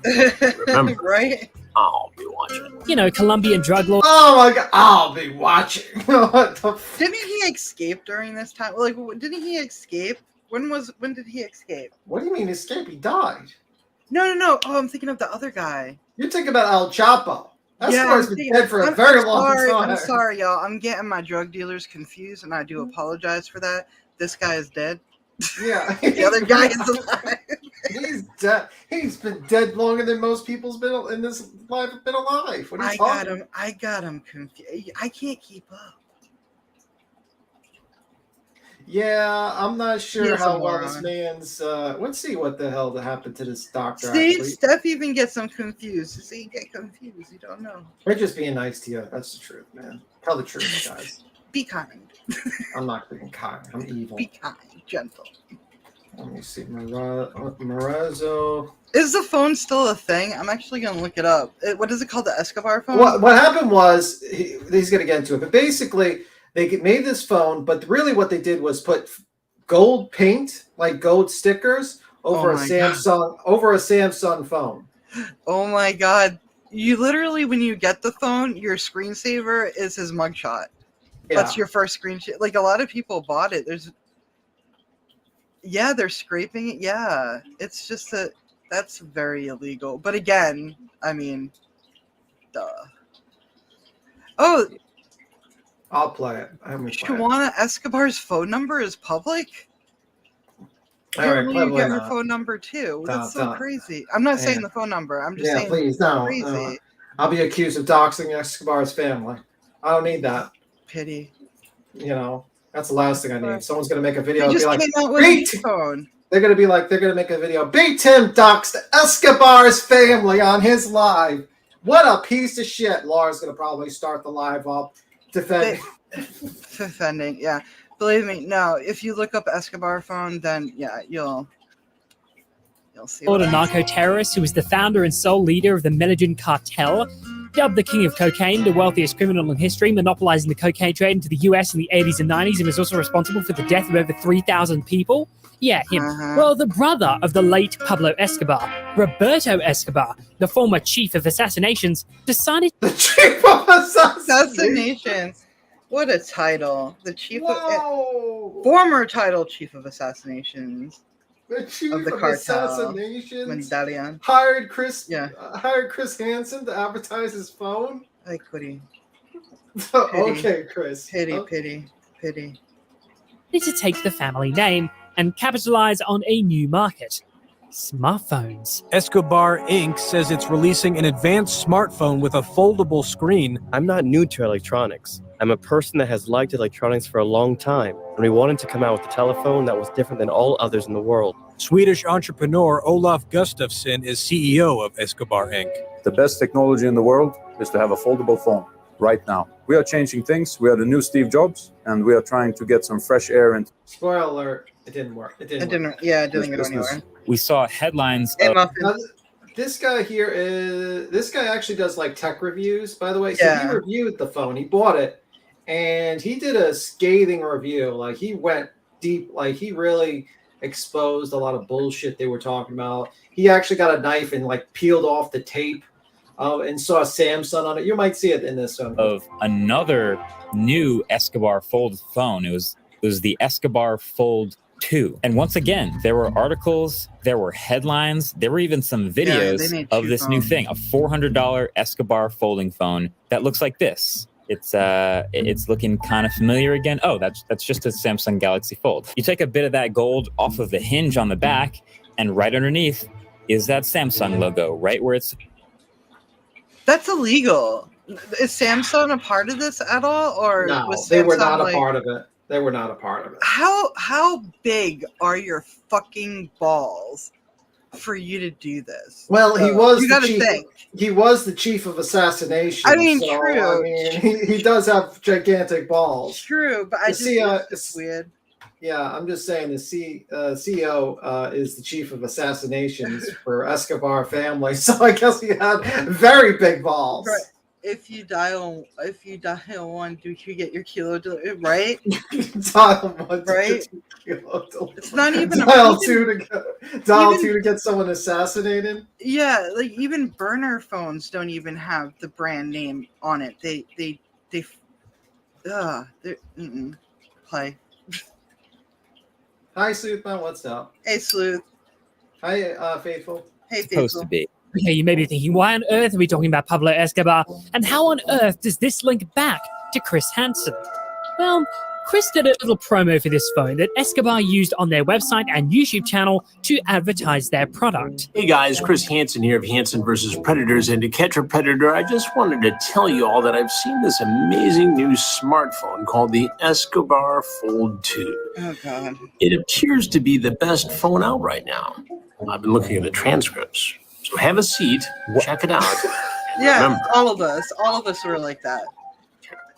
Remember, Right? I'll be watching. You know, Colombian drug lord. Oh my god, I'll be watching. What the Didn't he escape during this time? Like, didn't he escape? When did he escape? What do you mean escape? He died. No. Oh, I'm thinking of the other guy. You're thinking about El Chapo. Escobar's I'm been thinking- dead for a I'm very sorry, long time. I'm sorry, y'all. I'm getting my drug dealers confused, and I do apologize for that. This guy is dead. Yeah. The other guy is alive. He's dead. He's been dead longer than most people's been in this life have been alive. What are you talking? I got him confused. I can't keep up. Yeah, I'm not sure He's a how well moron. this man's. Let's see what the hell happened to this doctor. See, Actually, Steph even gets him confused. See, get confused. You don't know. we're just being nice to you. That's the truth, man. Tell the truth, guys. Be kind. I'm not being kind. I'm evil. Be kind. Gentle. Let me see. Marazzo. Is the phone still a thing? I'm actually gonna look it up. What is it called? The Escobar phone? What happened was he's going to get into it, but basically they made this phone, but really what they did was put gold paint, like gold stickers, over Oh a my Samsung phone. Oh my god! You literally, when you get the phone, your screensaver is his mugshot. Yeah. That's your first screenshot. Like a lot of people bought it. They're scraping it. Yeah, it's just that's very illegal. But again, I mean, duh. Oh, I'll play it. I'm gonna play it. Shawana Escobar's phone number is public. All right, Apparently you get her phone number too. That's so crazy. I'm not saying Yeah. the phone number. I'm just Yeah, saying please, it's no, crazy. no. I'll be accused of doxing Escobar's family. I don't need that. Pity. You know, that's the last thing I need. Someone's gonna make a video They and be just like, came out with a "Beat!" new phone. They're gonna make a video. Beat Tim doxed Escobar's family on his live. What a piece of shit. Laura's gonna probably start the live up defending. Defending, yeah. Believe me, no. If you look up Escobar phone, then yeah, you'll see. Or a narco-terrorist who was the founder and sole leader of the Medellin cartel, dubbed the king of cocaine, the wealthiest criminal in history, monopolizing the cocaine trade into the US in the 80s and 90s, and was also responsible for the death of over 3,000 people. Yeah, him. Well, the brother of the late Pablo Escobar, Roberto Escobar, the former chief of assassinations, decided... The chief of assassinations. What a title. The chief of... Former title chief of assassinations. The chief of the of cartel. assassinations Medallion. hired Chris Hansen to advertise his phone. Ay, Quitty. Okay, Chris. Pity. to take the family name and capitalize on a new market: smartphones. Escobar Inc. says it's releasing an advanced smartphone with a foldable screen. I'm not new to electronics. I'm a person that has liked electronics for a long time, and we wanted to come out with a telephone that was different than all others in the world. Swedish entrepreneur Olaf Gustafsson is CEO of Escobar Inc. The best technology in the world is to have a foldable phone right now. We are changing things. We are the new Steve Jobs, and we are trying to get some fresh air into. Spoiler alert, it didn't work. It didn't work. Yeah, it didn't This go business. anywhere. We saw headlines. Hey, Of, Muffin. Now, this guy here is this guy actually does like tech reviews, by the way. So Yeah. he reviewed the phone, he bought it, and he did a scathing review. Like he went deep, like he really exposed a lot of bullshit they were talking about. He actually got a knife and like peeled off the tape and saw Samsung on it. You might see it in this one. of another new Escobar Fold phone. It was the Escobar Fold 2. And once again, there were articles, there were headlines, there were even some they videos made of two this new phones. thing, a $400 Escobar folding phone that looks like this. It's looking kind of familiar again. Oh, that's just a Samsung Galaxy Fold. You take a bit of that gold off of the hinge on the back, and right underneath is that Samsung logo, right where it's. That's illegal. Is Samsung a part of this at all, or No, was they were Samsung, not like, a part of it. They were not a part of it. How big are your fucking balls for you to do this? Well, he was You the gotta chief. think. He was the chief of assassination. I mean, so, true. I mean, he does have gigantic balls. True, but I The just CEO it's just weird. Yeah, I'm just saying the CEO is the chief of assassinations for Escobar family, so I guess he had very big balls. Right. If you die on one, do you get your kilo delivered? Right? Dial one to Right? get It's not even dial even- two to get someone assassinated. Yeah, like even burner phones don't even have the brand name on it. They play. Hi, Sleuthman, what's up? Hey, Sleuth. Hi, Faithful. Hey, Supposed Faithful. to be. Okay, you may be thinking, why on earth are we talking about Pablo Escobar? And how on earth does this link back to Chris Hansen? Well, Chris did a little promo for this phone that Escobar used on their website and YouTube channel to advertise their product. Hey guys, Chris Hansen here of Hansen versus Predators. And to catch a predator, I just wanted to tell you all that I've seen this amazing new smartphone called the Escobar Fold 2. Oh, God. It appears to be the best phone out right now. I've been looking at the transcripts. So have a seat, check it out. Yeah, Remember, all of us were like that.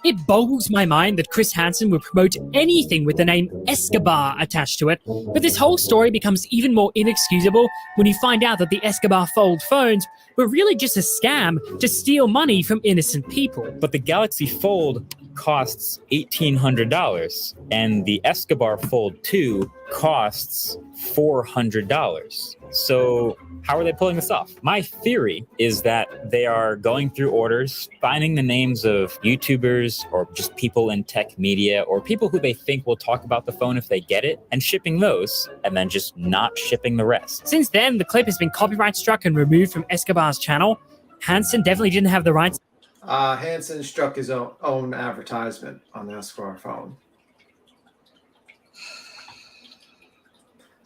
It boggles my mind that Chris Hansen would promote anything with the name Escobar attached to it, but this whole story becomes even more inexcusable when you find out that the Escobar Fold phones were really just a scam to steal money from innocent people. But the Galaxy Fold costs $1,800, and the Escobar Fold 2 costs $400. So how are they pulling this off? My theory is that they are going through orders, finding the names of YouTubers or just people in tech media or people who they think will talk about the phone if they get it, and shipping those, and then just not shipping the rest. Since then, the clip has been copyright struck and removed from Escobar's channel. Hansen definitely didn't have the rights. Hansen struck his own advertisement on the Escobar phone.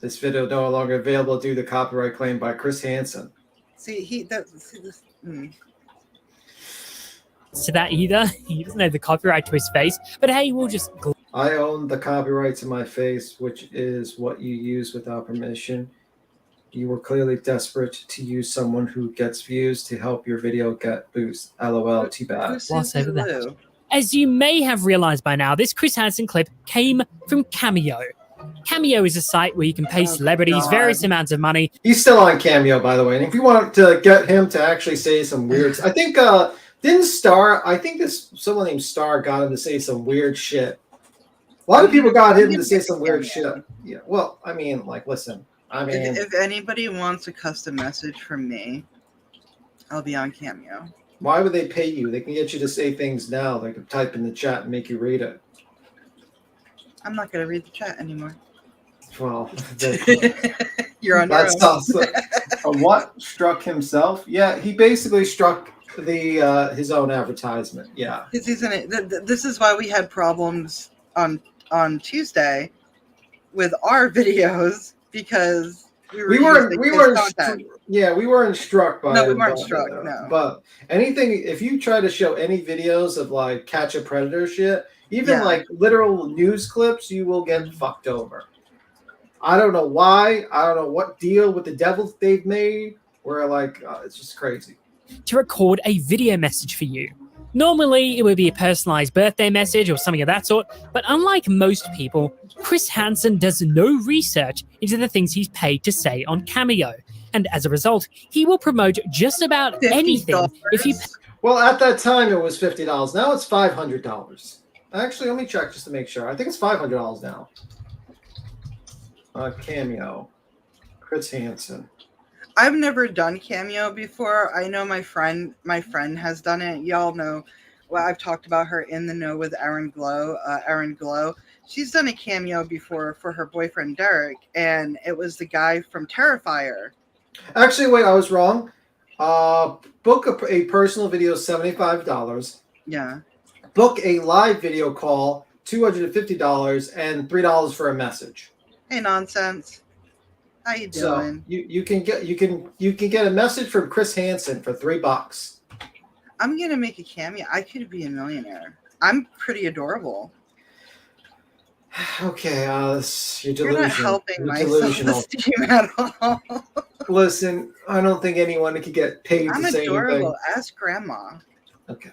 This video no longer available due to copyright claim by Chris Hansen. See this. To that either. He doesn't have the copyright to his face, but hey, we'll just. I own the copyright to my face, which is what you use without permission. You were clearly desperate to use someone who gets views to help your video get boost. LOL, too bad. Gloss over that. As you may have realized by now, this Chris Hansen clip came from Cameo. Cameo is a site where you can pay celebrities God. various amounts of money. He's still on Cameo, by the way. And if you want to get him to actually say some weird, I think someone named Star got him to say some weird shit. A lot of people got him to say some weird shit. Yeah. Well, I mean, like, listen. I mean, If anybody wants a custom message from me, I'll be on Cameo. why would they pay you? They can get you to say things now. They can type in the chat and make you read it. I'm not gonna read the chat anymore. Well, You're on your that's own. awesome. What struck himself? Yeah, he basically struck the his own advertisement. Yeah. Because this is why we had problems on Tuesday with our videos, because we weren't we weren't struck by No, we it, weren't but, struck, no. But anything, if you try to show any videos of like catch a predator shit, even Yeah. like literal news clips, you will get fucked over. I don't know why. I don't know what deal with the devil they've made where like it's just crazy. to record a video message for you. Normally, it would be a personalized birthday message or something of that sort, but unlike most people, Chris Hansen does no research into the things he's paid to say on Cameo, and as a result, he will promote just about anything if you pay. Well, at that time, it was $50. Now it's $500. Actually, let me check just to make sure. I think it's $500 now. Cameo. Chris Hansen. I've never done Cameo before. I know my friend has done it. Y'all know, well, I've talked about her in the know with Erin Glow. Erin Glow. She's done a Cameo before for her boyfriend Derek, and it was the guy from Terrifier. Actually, wait, I was wrong. Book a personal video, $75. Yeah. Book a live video call, $250, and $3 for a message. Hey, nonsense. How you doing? So you can get a message from Chris Hansen for $3. I'm gonna make a Cameo. I could be a millionaire. I'm pretty adorable. Okay, you're delusional. You're not helping You're my delusional. self-esteem at all. Listen, I don't think anyone could get paid I'm to say adorable. anything. Ask Grandma. Okay.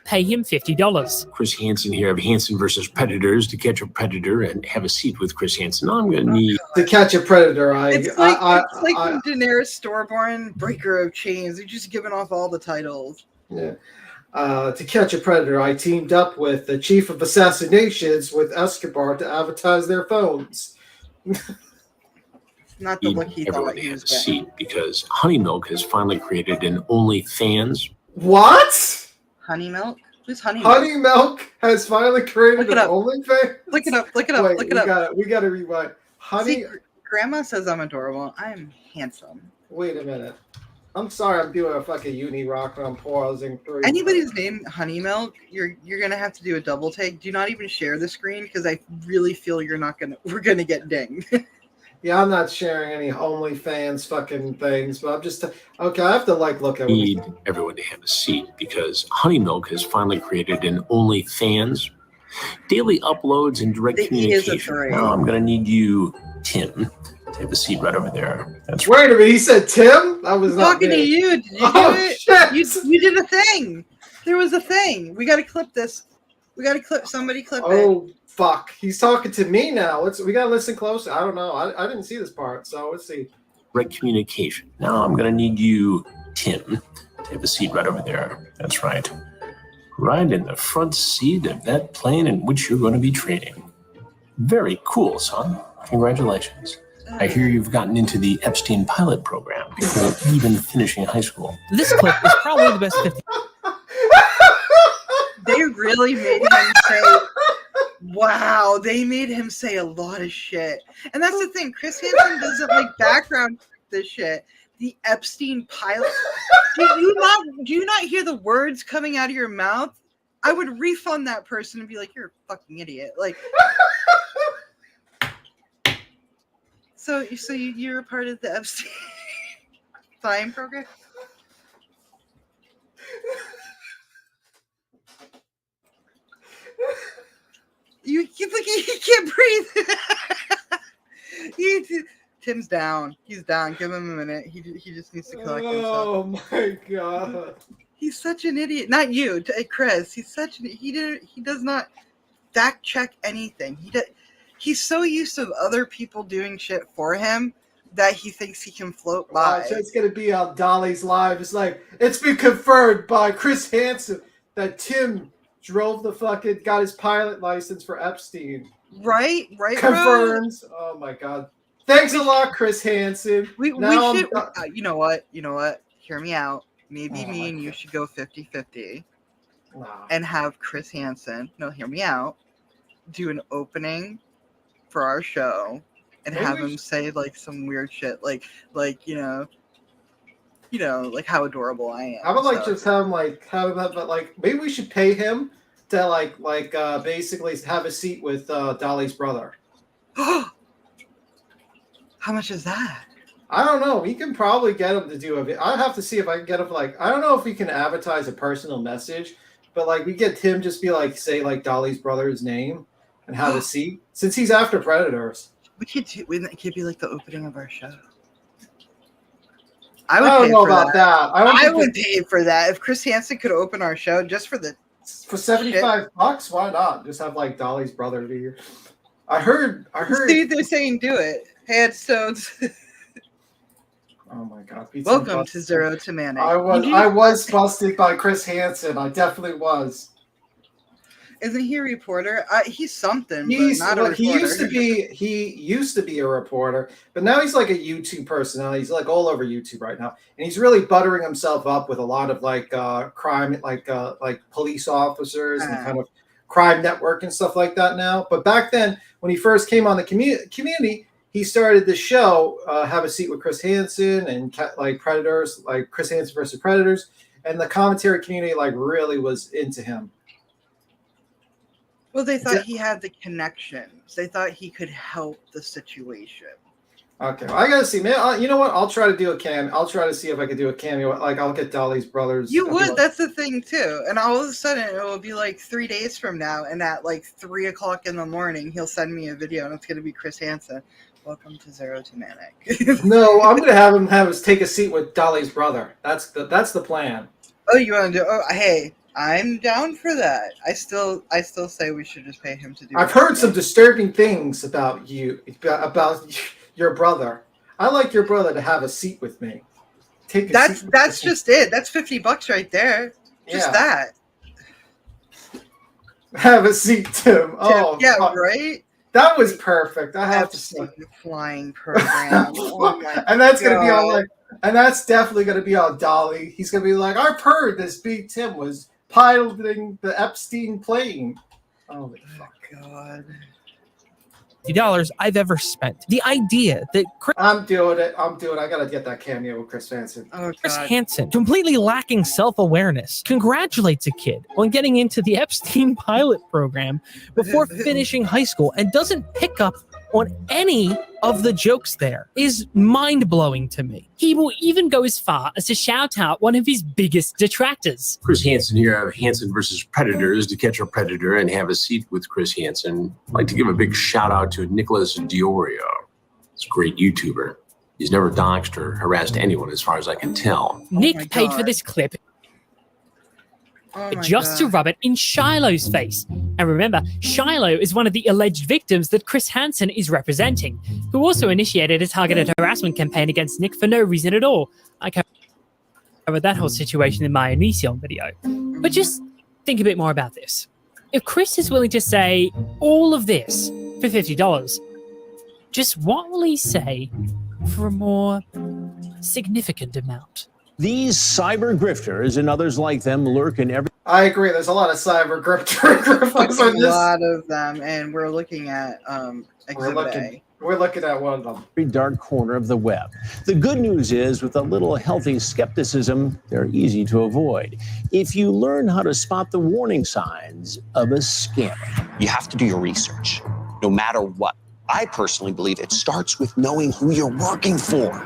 Pay him $50. Chris Hansen here of Hansen versus Predators. To catch a predator and have a seat with Chris Hansen, I'm going to need... To catch a predator, It's like when Daenerys Stormborn, Breaker of Chains. They're just giving off all the titles. Yeah. To catch a predator, I teamed up with the chief of assassinations with Escobar to advertise their phones. Not the look he thought he was getting. Seat because Honey Milk has finally created an OnlyFans. What? Honey Milk? Who's Honey Milk? Honey Milk has finally created an OnlyFans? Look it up. Look it up. Wait, look it up. We got to rewind. Honey. See, Grandma says I'm adorable. I'm handsome. Wait a minute. I'm sorry, I'm doing a fucking uni rock and I'm pausing through. Anybody's named Honey Milk, you're gonna have to do a double take. Do not even share the screen because I really feel we're gonna get dinged. Yeah, I'm not sharing any OnlyFans fucking things, but I'm just okay. I have to look at. Need everyone to have a seat because Honey Milk has finally created an OnlyFans, daily uploads and direct communication. Now I'm gonna need you, Tim. Have a seat right over there. Wait a minute, he said Tim? That was not talking to you. Did you do it? Shit. You did a thing. There was a thing. We got to clip this. We got to clip. Somebody clip it. Oh fuck! He's talking to me now. We gotta listen closer. I don't know. I didn't see this part, so let's see. Direct communication. Now I'm gonna need you, Tim, to have a seat right over there. That's right. Right in the front seat of that plane in which you're going to be training. Very cool, son. Congratulations. I hear you've gotten into the Epstein pilot program before even finishing high school. This clip is probably the best 50. They really made him say, wow, they made him say a lot of shit. And that's the thing, Chris Hansen doesn't like background this shit. The Epstein pilot. Do you not hear the words coming out of your mouth? I would refund that person and be like, you're a fucking idiot. Like, So you're a part of the Epstein flying program? You can't breathe. Tim's down. He's down. Give him a minute. He just needs to collect himself. Oh my god. He's such an idiot. Not you, Chris. He's such an he does not fact check anything. He's so used to other people doing shit for him that he thinks he can float by. So it's gonna be on Dolly's Live. It's like it's been confirmed by Chris Hansen that Tim got his pilot license for Epstein. Right, Confirms. Bro. Oh my god. Thanks a lot, Chris Hansen. We should. You know what? Hear me out. Maybe me and you should go 50-50 and have Chris Hansen. No, hear me out. Do an opening for our show and have him say like some weird shit like like how adorable I am. I would just have him but maybe we should pay him to basically have a seat with Dolly's brother. How much is that? I don't know. We can probably get him to do it. I'd have to see if I can get him I don't know if we can advertise a personal message, but we get him just be say Dolly's brother's name and have a seat since he's after Predators. It could be like the opening of our show. I would don't pay know for about that. I would pay for that if Chris Hansen could open our show just for the for $75. Why not? Just have like Dolly's brother be here. I heard. See, they're saying do it. Headstones. Oh my God! Welcome to Zero to Manic. I was busted by Chris Hansen. I definitely was. Isn't he a reporter? He's something, but not a reporter. He used to be a reporter, but now he's like a YouTube personality. He's like all over YouTube right now, and he's really buttering himself up with a lot of like crime, like police officers and kind of crime network and stuff like that now. But back then, when he first came on the community, he started the show, Have a Seat with Chris Hansen and like Predators, like Chris Hansen versus Predators, and the commentary community like really was into him. Well, they thought he had the connections. They thought he could help the situation. Okay, well, I gotta see, man. You know what? I'll try to do a cameo. I'll try to see if I can do a cameo. Like, I'll get Dolly's brothers. You would. That's the thing too. And all of a sudden, it will be like 3 days from now, and at like 3 o'clock in the morning, he'll send me a video, and it's gonna be Chris Hansen. Welcome to Zero to Manic. No, I'm gonna have him take a seat with Dolly's brother. That's the plan. Oh, you want to do? Oh, hey. I'm down for that. I still say we should just pay him to do it. I've heard some disturbing things about you, about your brother. I like your brother to have a seat with me. That's just it. That's $50 right there. Just that. Have a seat, Tim. Oh, yeah, right. That was perfect. I have to say, flying program. Oh my and that's gonna be on and that's definitely gonna be on Dolly. He's gonna be like, I've heard this Big Tim was piloting the Epstein plane. Oh my God. $50 I've ever spent. The idea that I'm doing it. I gotta get that cameo with Chris Hansen. Oh, Chris Hansen, completely lacking self-awareness, congratulates a kid on getting into the Epstein pilot program before finishing high school and doesn't pick up on any of the jokes there is mind-blowing to me. He will even go as far as to shout out one of his biggest detractors. Chris Hansen here of Hansen versus Predators, To Catch a Predator and Have a Seat with Chris Hansen. I'd like to give a big shout out to Nicholas Diorio. He's a great YouTuber. He's never doxed or harassed anyone as far as I can tell. Nick paid for this clip just to rub it in Shiloh's face. And remember, Shiloh is one of the alleged victims that Chris Hansen is representing, who also initiated a targeted harassment campaign against Nick for no reason at all. I covered that whole situation in my Onision video. But just think a bit more about this. If Chris is willing to say all of this for $50, just what will he say for a more significant amount? These cyber grifters and others like them lurk in every... I agree. There's a lot of cyber grifters on this. A lot of them, and we're looking at Exhibit A. We're looking at one of them. Every dark corner of the web. The good news is, with a little healthy skepticism, they're easy to avoid. If you learn how to spot the warning signs of a scammer. You have to do your research, no matter what. I personally believe it starts with knowing who you're working for.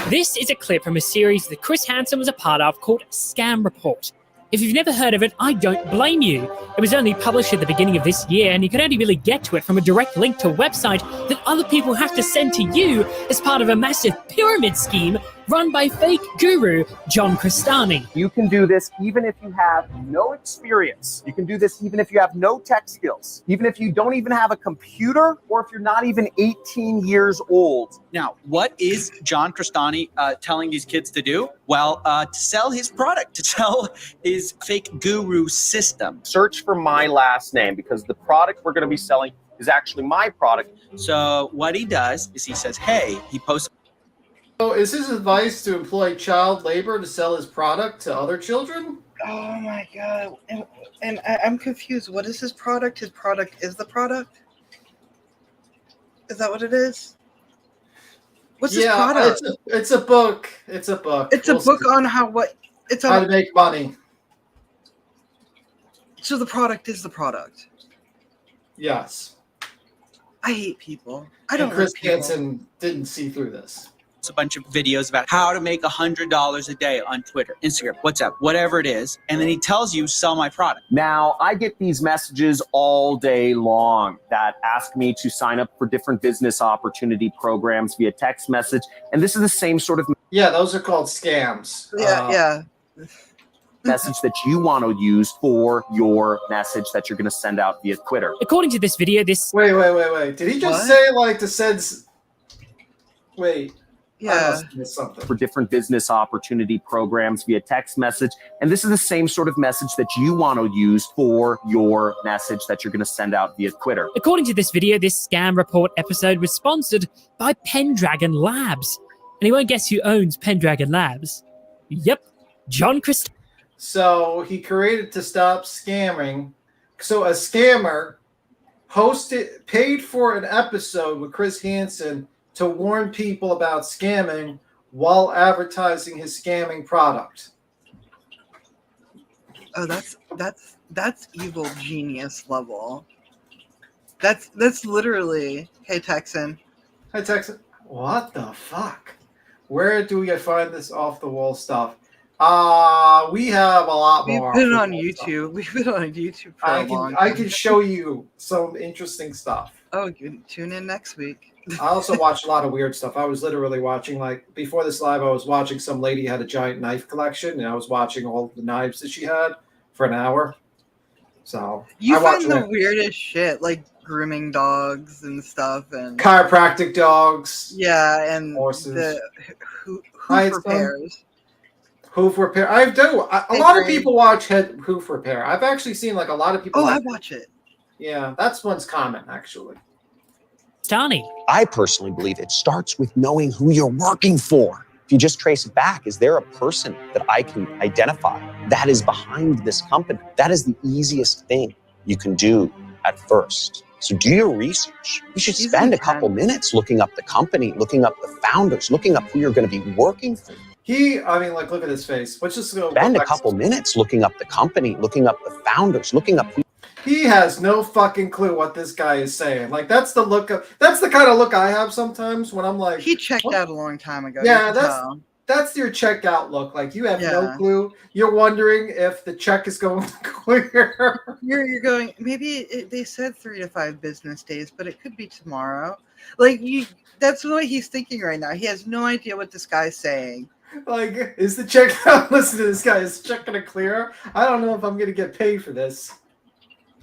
This is a clip from a series that Chris Hansen was a part of called Scam Report. If you've never heard of it, I don't blame you. It was only published at the beginning of this year, and you can only really get to it from a direct link to a website that other people have to send to you as part of a massive pyramid scheme run by fake guru John Crestani. You can do this even if you have no experience. You can do this even if you have no tech skills, even if you don't even have a computer, or if you're not even 18 years old. Now, what is John Crestani telling these kids to do? Well, to sell his product, to sell his fake guru system. Search for my last name, because the product we're going to be selling is actually my product. So what he does is he says, hey, he posts. So is his advice to employ child labor to sell his product to other children? Oh my God. And I'm confused. What is his product? His product is the product? Is that what it is? What's his product? It's a book. It's a book. It's a book on how to make money. So the product is the product. Yes. I hate people. Chris Hansen didn't see through this. a bunch of videos about how to make $100 a day on Twitter, Instagram, WhatsApp, whatever it is. And then he tells you, sell my product. Now, I get these messages all day long that ask me to sign up for different business opportunity programs via text message. And this is the same sort of Yeah, those are called scams. Yeah. message that you want to use for your message that you're going to send out via Twitter. According to this video, this... Wait. Did he just say, like, to send... Wait. Yeah. I must have missed something. For different business opportunity programs via text message. And this is the same sort of message that you want to use for your message that you're going to send out via Twitter. According to this video, this scam report episode was sponsored by Pendragon Labs. And you won't guess who owns Pendragon Labs. Yep, John Christ. So he created to stop scamming. So a scammer paid for an episode with Chris Hansen to warn people about scamming while advertising his scamming product. Oh, that's evil genius level. That's literally. Hey Texan. Hey Texan. What the fuck? Where do we find this off the wall stuff? We have a lot more. We've been on YouTube. We've been on YouTube for a long time. I can show you some interesting stuff. Oh, tune in next week. I also watch a lot of weird stuff. I was literally watching, like, before this live, I was watching some lady had a giant knife collection, and I was watching all the knives that she had for an hour. So you find the weirdest shit, like grooming dogs and stuff, and chiropractic dogs. Yeah, and horses. The hoof repairs. Hoof repair. I do. A lot of people watch hoof repair. I've actually seen like a lot of people. Oh, I watch it. Yeah, that's one's common actually. Stani. I personally believe it starts with knowing who you're working for. If you just trace it back, is there a person that I can identify that is behind this company? That is the easiest thing you can do at first. So do your research. You should spend a couple minutes looking up the company, looking up the founders, looking up who you're going to be working for. Like, look at his face. Let's just go. Spend a couple minutes looking up the company, looking up the founders, looking up who. He has no fucking clue what this guy is saying. Like, that's the kind of look I have sometimes when I'm like. He checked out a long time ago. Yeah, that's your checkout look. Like, you have no clue. You're wondering if the check is going to clear. You're going. Maybe they said 3 to 5 business days, but it could be tomorrow. Like that's what he's thinking right now. He has no idea what this guy's saying. Like, is the check? Listen to this guy. Is the check going to clear? I don't know if I'm going to get paid for this.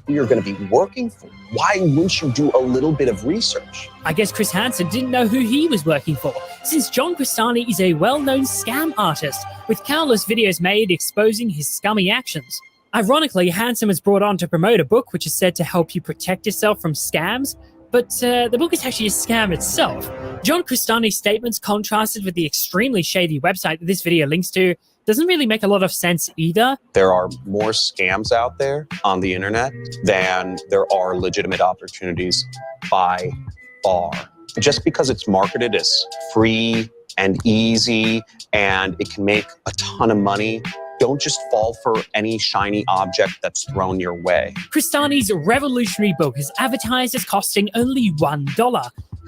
You're going to be working for. Why wouldn't you do a little bit of research? I guess Chris Hansen didn't know who he was working for, since John Cristani is a well-known scam artist, with countless videos made exposing his scummy actions. Ironically, Hansen was brought on to promote a book which is said to help you protect yourself from scams, but the book is actually a scam itself. John Cristani's statements contrasted with the extremely shady website that this video links to doesn't really make a lot of sense either. There are more scams out there on the internet than there are legitimate opportunities by far. Just because it's marketed as free and easy and it can make a ton of money, don't just fall for any shiny object that's thrown your way. Cristani's revolutionary book is advertised as costing only $1.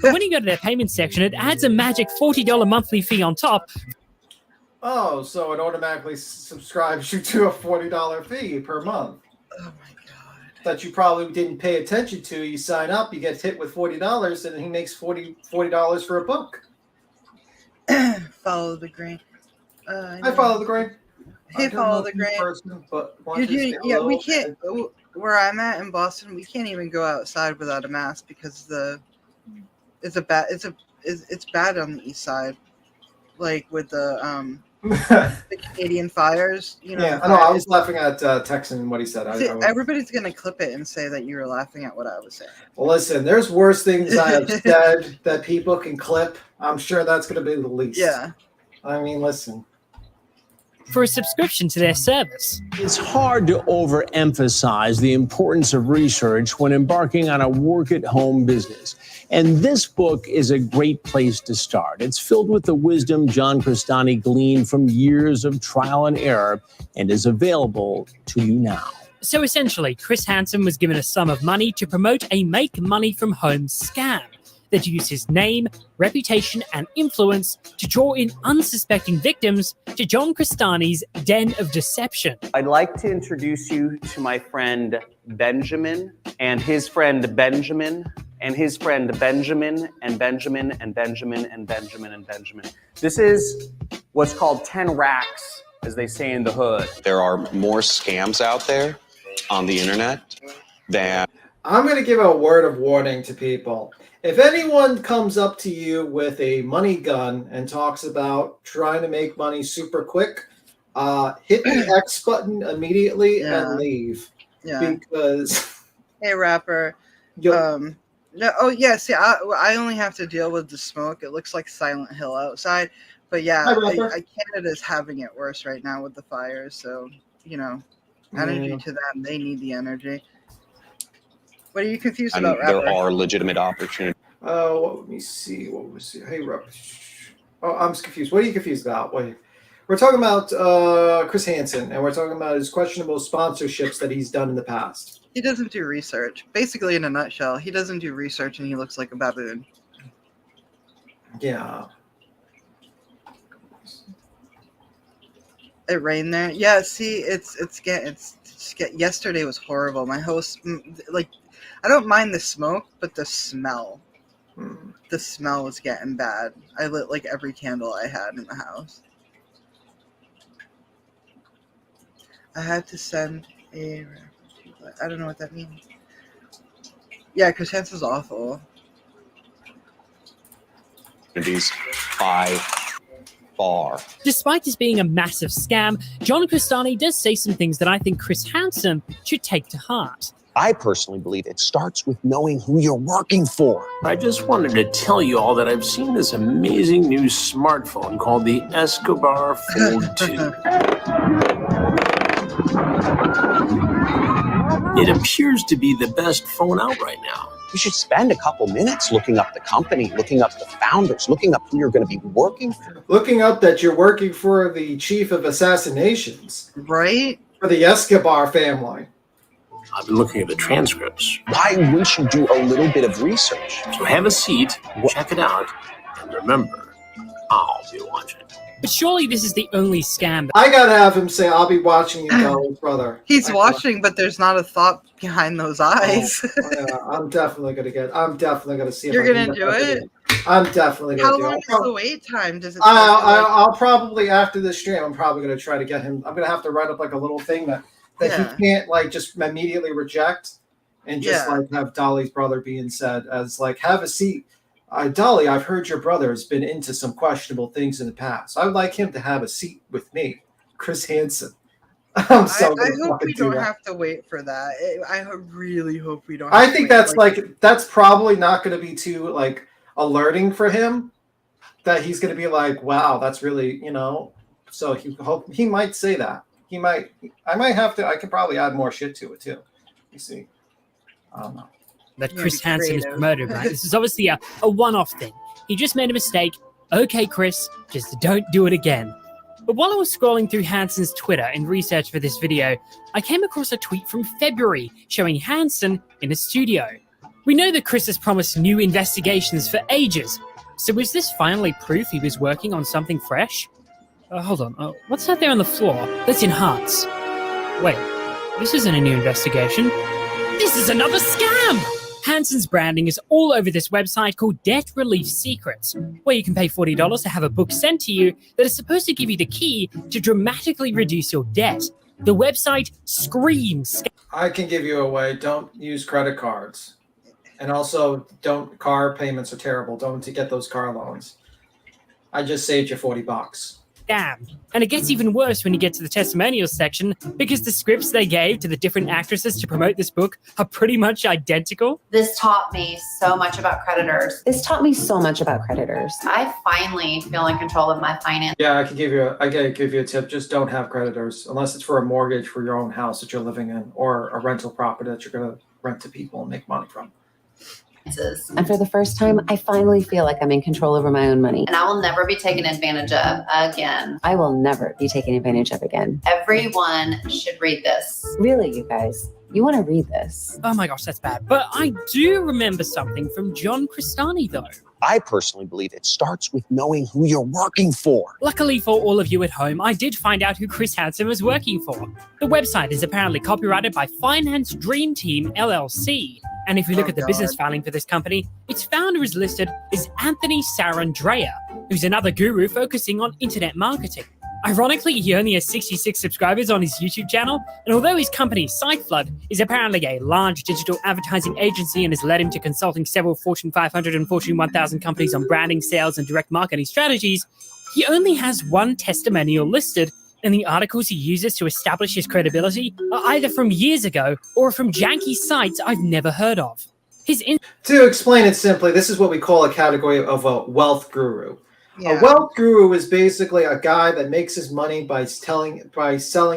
But when you go to their payment section, it adds a magic $40 monthly fee on top. Oh, so it automatically subscribes you to a $40 fee per month. Oh my god! That you probably didn't pay attention to. You sign up, you get hit with $40, and he makes $40 for a book. Follow the grain. I follow the grain. Hey, follow the grain. We can't. Where I'm at in Boston, we can't even go outside without a mask because it's bad on the east side, like with the Canadian fires. Yeah, I know. I was laughing at Texan and what he said. Everybody's gonna clip it and say that you were laughing at what I was saying. Well, listen, there's worse things I have said that people can clip. I'm sure that's gonna be the least. Yeah. I mean, listen. For a subscription to their service. It's hard to overemphasize the importance of research when embarking on a work-at-home business. And this book is a great place to start. It's filled with the wisdom John Cristani gleaned from years of trial and error and is available to you now. So essentially, Chris Hansen was given a sum of money to promote a make money from home scam. that use his name, reputation, and influence to draw in unsuspecting victims to John Crestani's den of deception. I'd like to introduce you to my friend Benjamin and his friend Benjamin and his friend Benjamin and Benjamin and Benjamin and Benjamin and Benjamin. This is what's called 10 racks, as they say in the hood. There are more scams out there on the internet than... I'm going to give a word of warning to people. If anyone comes up to you with a money gun and talks about trying to make money super quick, hit the X button immediately and leave. Yeah. Because... Hey, rapper. No, oh, yeah, see, I only have to deal with the smoke. It looks like Silent Hill outside. But yeah, Canada's having it worse right now with the fires. So, energy to them. They need the energy. What are you confused about, rapper? There are legitimate opportunities. Let me see. What was it? Hey, rapper. Oh, I'm confused. What are you confused about? We're talking about Chris Hansen, and we're talking about his questionable sponsorships that he's done in the past. He doesn't do research. Basically, in a nutshell, he doesn't do research, and he looks like a baboon. Yeah. It rained there. Yeah. See, yesterday was horrible. My host, I don't mind the smoke, but the smell. The smell was getting bad. I lit like every candle I had in the house. I had to send a... I don't know what that means. Yeah, because Hansen's awful. By far. Despite this being a massive scam, John Crestani does say some things that I think Chris Hansen should take to heart. I personally believe it starts with knowing who you're working for. I just wanted to tell you all that I've seen this amazing new smartphone called the Escobar Fold 2. It appears to be the best phone out right now. You should spend a couple minutes looking up the company, looking up the founders, looking up who you're going to be working for. Looking up that you're working for the chief of assassinations. Right? For the Escobar family. I've been looking at the transcripts. Why wouldn't you do a little bit of research? So have a seat, check it out, and remember, I'll be watching. But surely this is the only scam. I gotta have him say, "I'll be watching you, Dolly's brother." He's watching, but there's not a thought behind those eyes. I'm definitely gonna see. You're gonna do it. I'm definitely gonna do it. How long is the wait time? Does it? I'll probably after this stream. I'm probably gonna try to get him. I'm gonna have to write up like a little thing that he can't like just immediately reject, and just like have Dolly's brother being said as like have a seat. Dolly, I've heard your brother has been into some questionable things in the past. I would like him to have a seat with me, Chris Hansen. I hope we don't have to wait for that. I really hope we don't. I think that's that's probably not going to be too like alerting for him. That he's going to be like, wow, that's really So he might say that. He might. I might have to. I could probably add more shit to it too. You see, I don't know. That Chris Hansen is promoted, right? This is obviously a one-off thing. He just made a mistake. Okay, Chris, just don't do it again. But while I was scrolling through Hansen's Twitter in research for this video, I came across a tweet from February showing Hansen in a studio. We know that Chris has promised new investigations for ages, so was this finally proof he was working on something fresh? Hold on, what's that there on the floor? That's in hearts. Wait, this isn't a new investigation. This is another scam! Hansen's branding is all over this website called Debt Relief Secrets, where you can pay $40 to have a book sent to you that is supposed to give you the key to dramatically reduce your debt. The website screams. I can give you a way. Don't use credit cards. And also, car payments are terrible. Don't get those car loans. I just saved you $40. Scam. And it gets even worse when you get to the testimonials section, because the scripts they gave to the different actresses to promote this book are pretty much identical. This taught me so much about creditors. This taught me so much about creditors. I finally feel in control of my finances. Yeah, I can give you a tip. Just don't have creditors unless it's for a mortgage for your own house that you're living in or a rental property that you're going to rent to people and make money from. And for the first time, I finally feel like I'm in control over my own money. And I will never be taken advantage of again. I will never be taken advantage of again. Everyone should read this. Really, you guys. You want to read this? Oh my gosh, that's bad. But I do remember something from John Cristani, though. I personally believe it starts with knowing who you're working for. Luckily for all of you at home, I did find out who Chris Hansen was working for. The website is apparently copyrighted by Finance Dream Team LLC. And if you look at the business filing for this company, its founder is listed as Anthony Sarandrea, who's another guru focusing on internet marketing. Ironically, he only has 66 subscribers on his YouTube channel, and although his company, SiteFlood, is apparently a large digital advertising agency and has led him to consulting several Fortune 500 and Fortune 1000 companies on branding, sales, and direct marketing strategies, he only has one testimonial listed, and the articles he uses to establish his credibility are either from years ago or from janky sites I've never heard of. To explain it simply, this is what we call a category of a wealth guru. Yeah. A wealth guru is basically a guy that makes his money by selling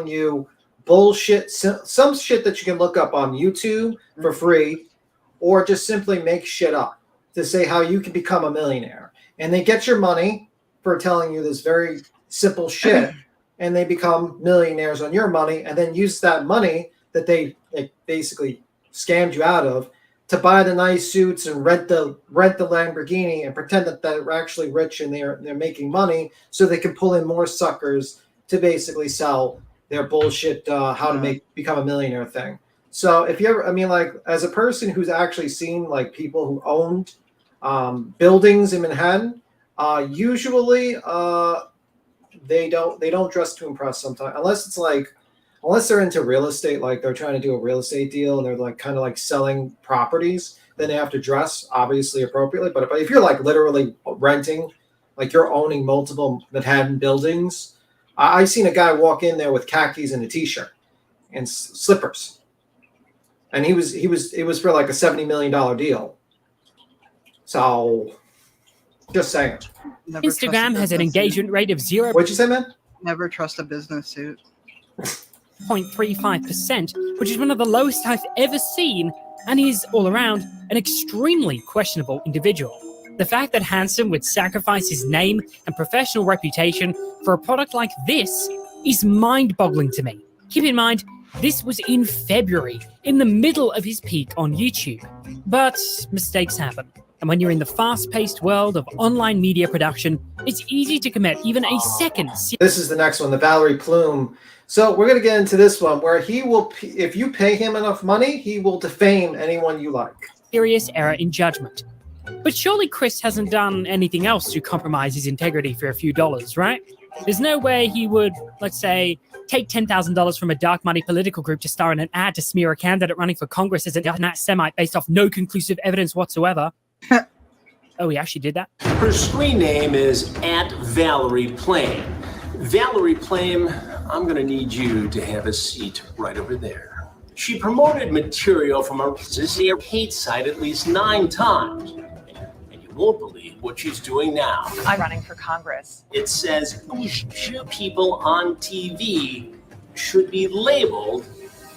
you bullshit, some shit that you can look up on YouTube for free, or just simply make shit up to say how you can become a millionaire. And they get your money for telling you this very simple shit, and they become millionaires on your money, and then use that money that they basically scammed you out of to buy the nice suits and rent the Lamborghini and pretend that they're actually rich and they're making money, so they can pull in more suckers to basically sell their bullshit how to become a millionaire thing. So if you ever, I mean, like, as a person who's actually seen like people who owned buildings in Manhattan, usually they don't dress to impress sometimes, unless they're into real estate, like they're trying to do a real estate deal and they're like kind of like selling properties, then they have to dress obviously appropriately. But if you're like literally renting, like you're owning multiple Manhattan buildings, I seen a guy walk in there with khakis and a t-shirt and slippers, and it was for like a $70 million deal. So just saying. Instagram has an engagement rate of 0. What'd you say, man? Never trust a business suit. 0.35%, which is one of the lowest I've ever seen, and he is all around an extremely questionable individual. The fact that Hansen would sacrifice his name and professional reputation for a product like this is mind-boggling to me. Keep in mind, this was in February, in the middle of his peak on YouTube. But mistakes happen. And when you're in the fast-paced world of online media production, it's easy to commit even a second. This is the next one, the Valerie Plume. So we're going to get into this one where he will, if you pay him enough money, he will defame anyone you like. Serious error in judgment. But surely Chris hasn't done anything else to compromise his integrity for a few dollars, right? There's no way he would, let's say, take $10,000 from a dark money political group to star in an ad to smear a candidate running for Congress as an anti-Semite based off no conclusive evidence whatsoever. Oh, he actually did that? Her screen name is @ValeriePlame. Valerie Plame, I'm going to need you to have a seat right over there. She promoted material from our hate site at least 9 times. And you won't believe what she's doing now. I'm running for Congress. It says these people on TV should be labeled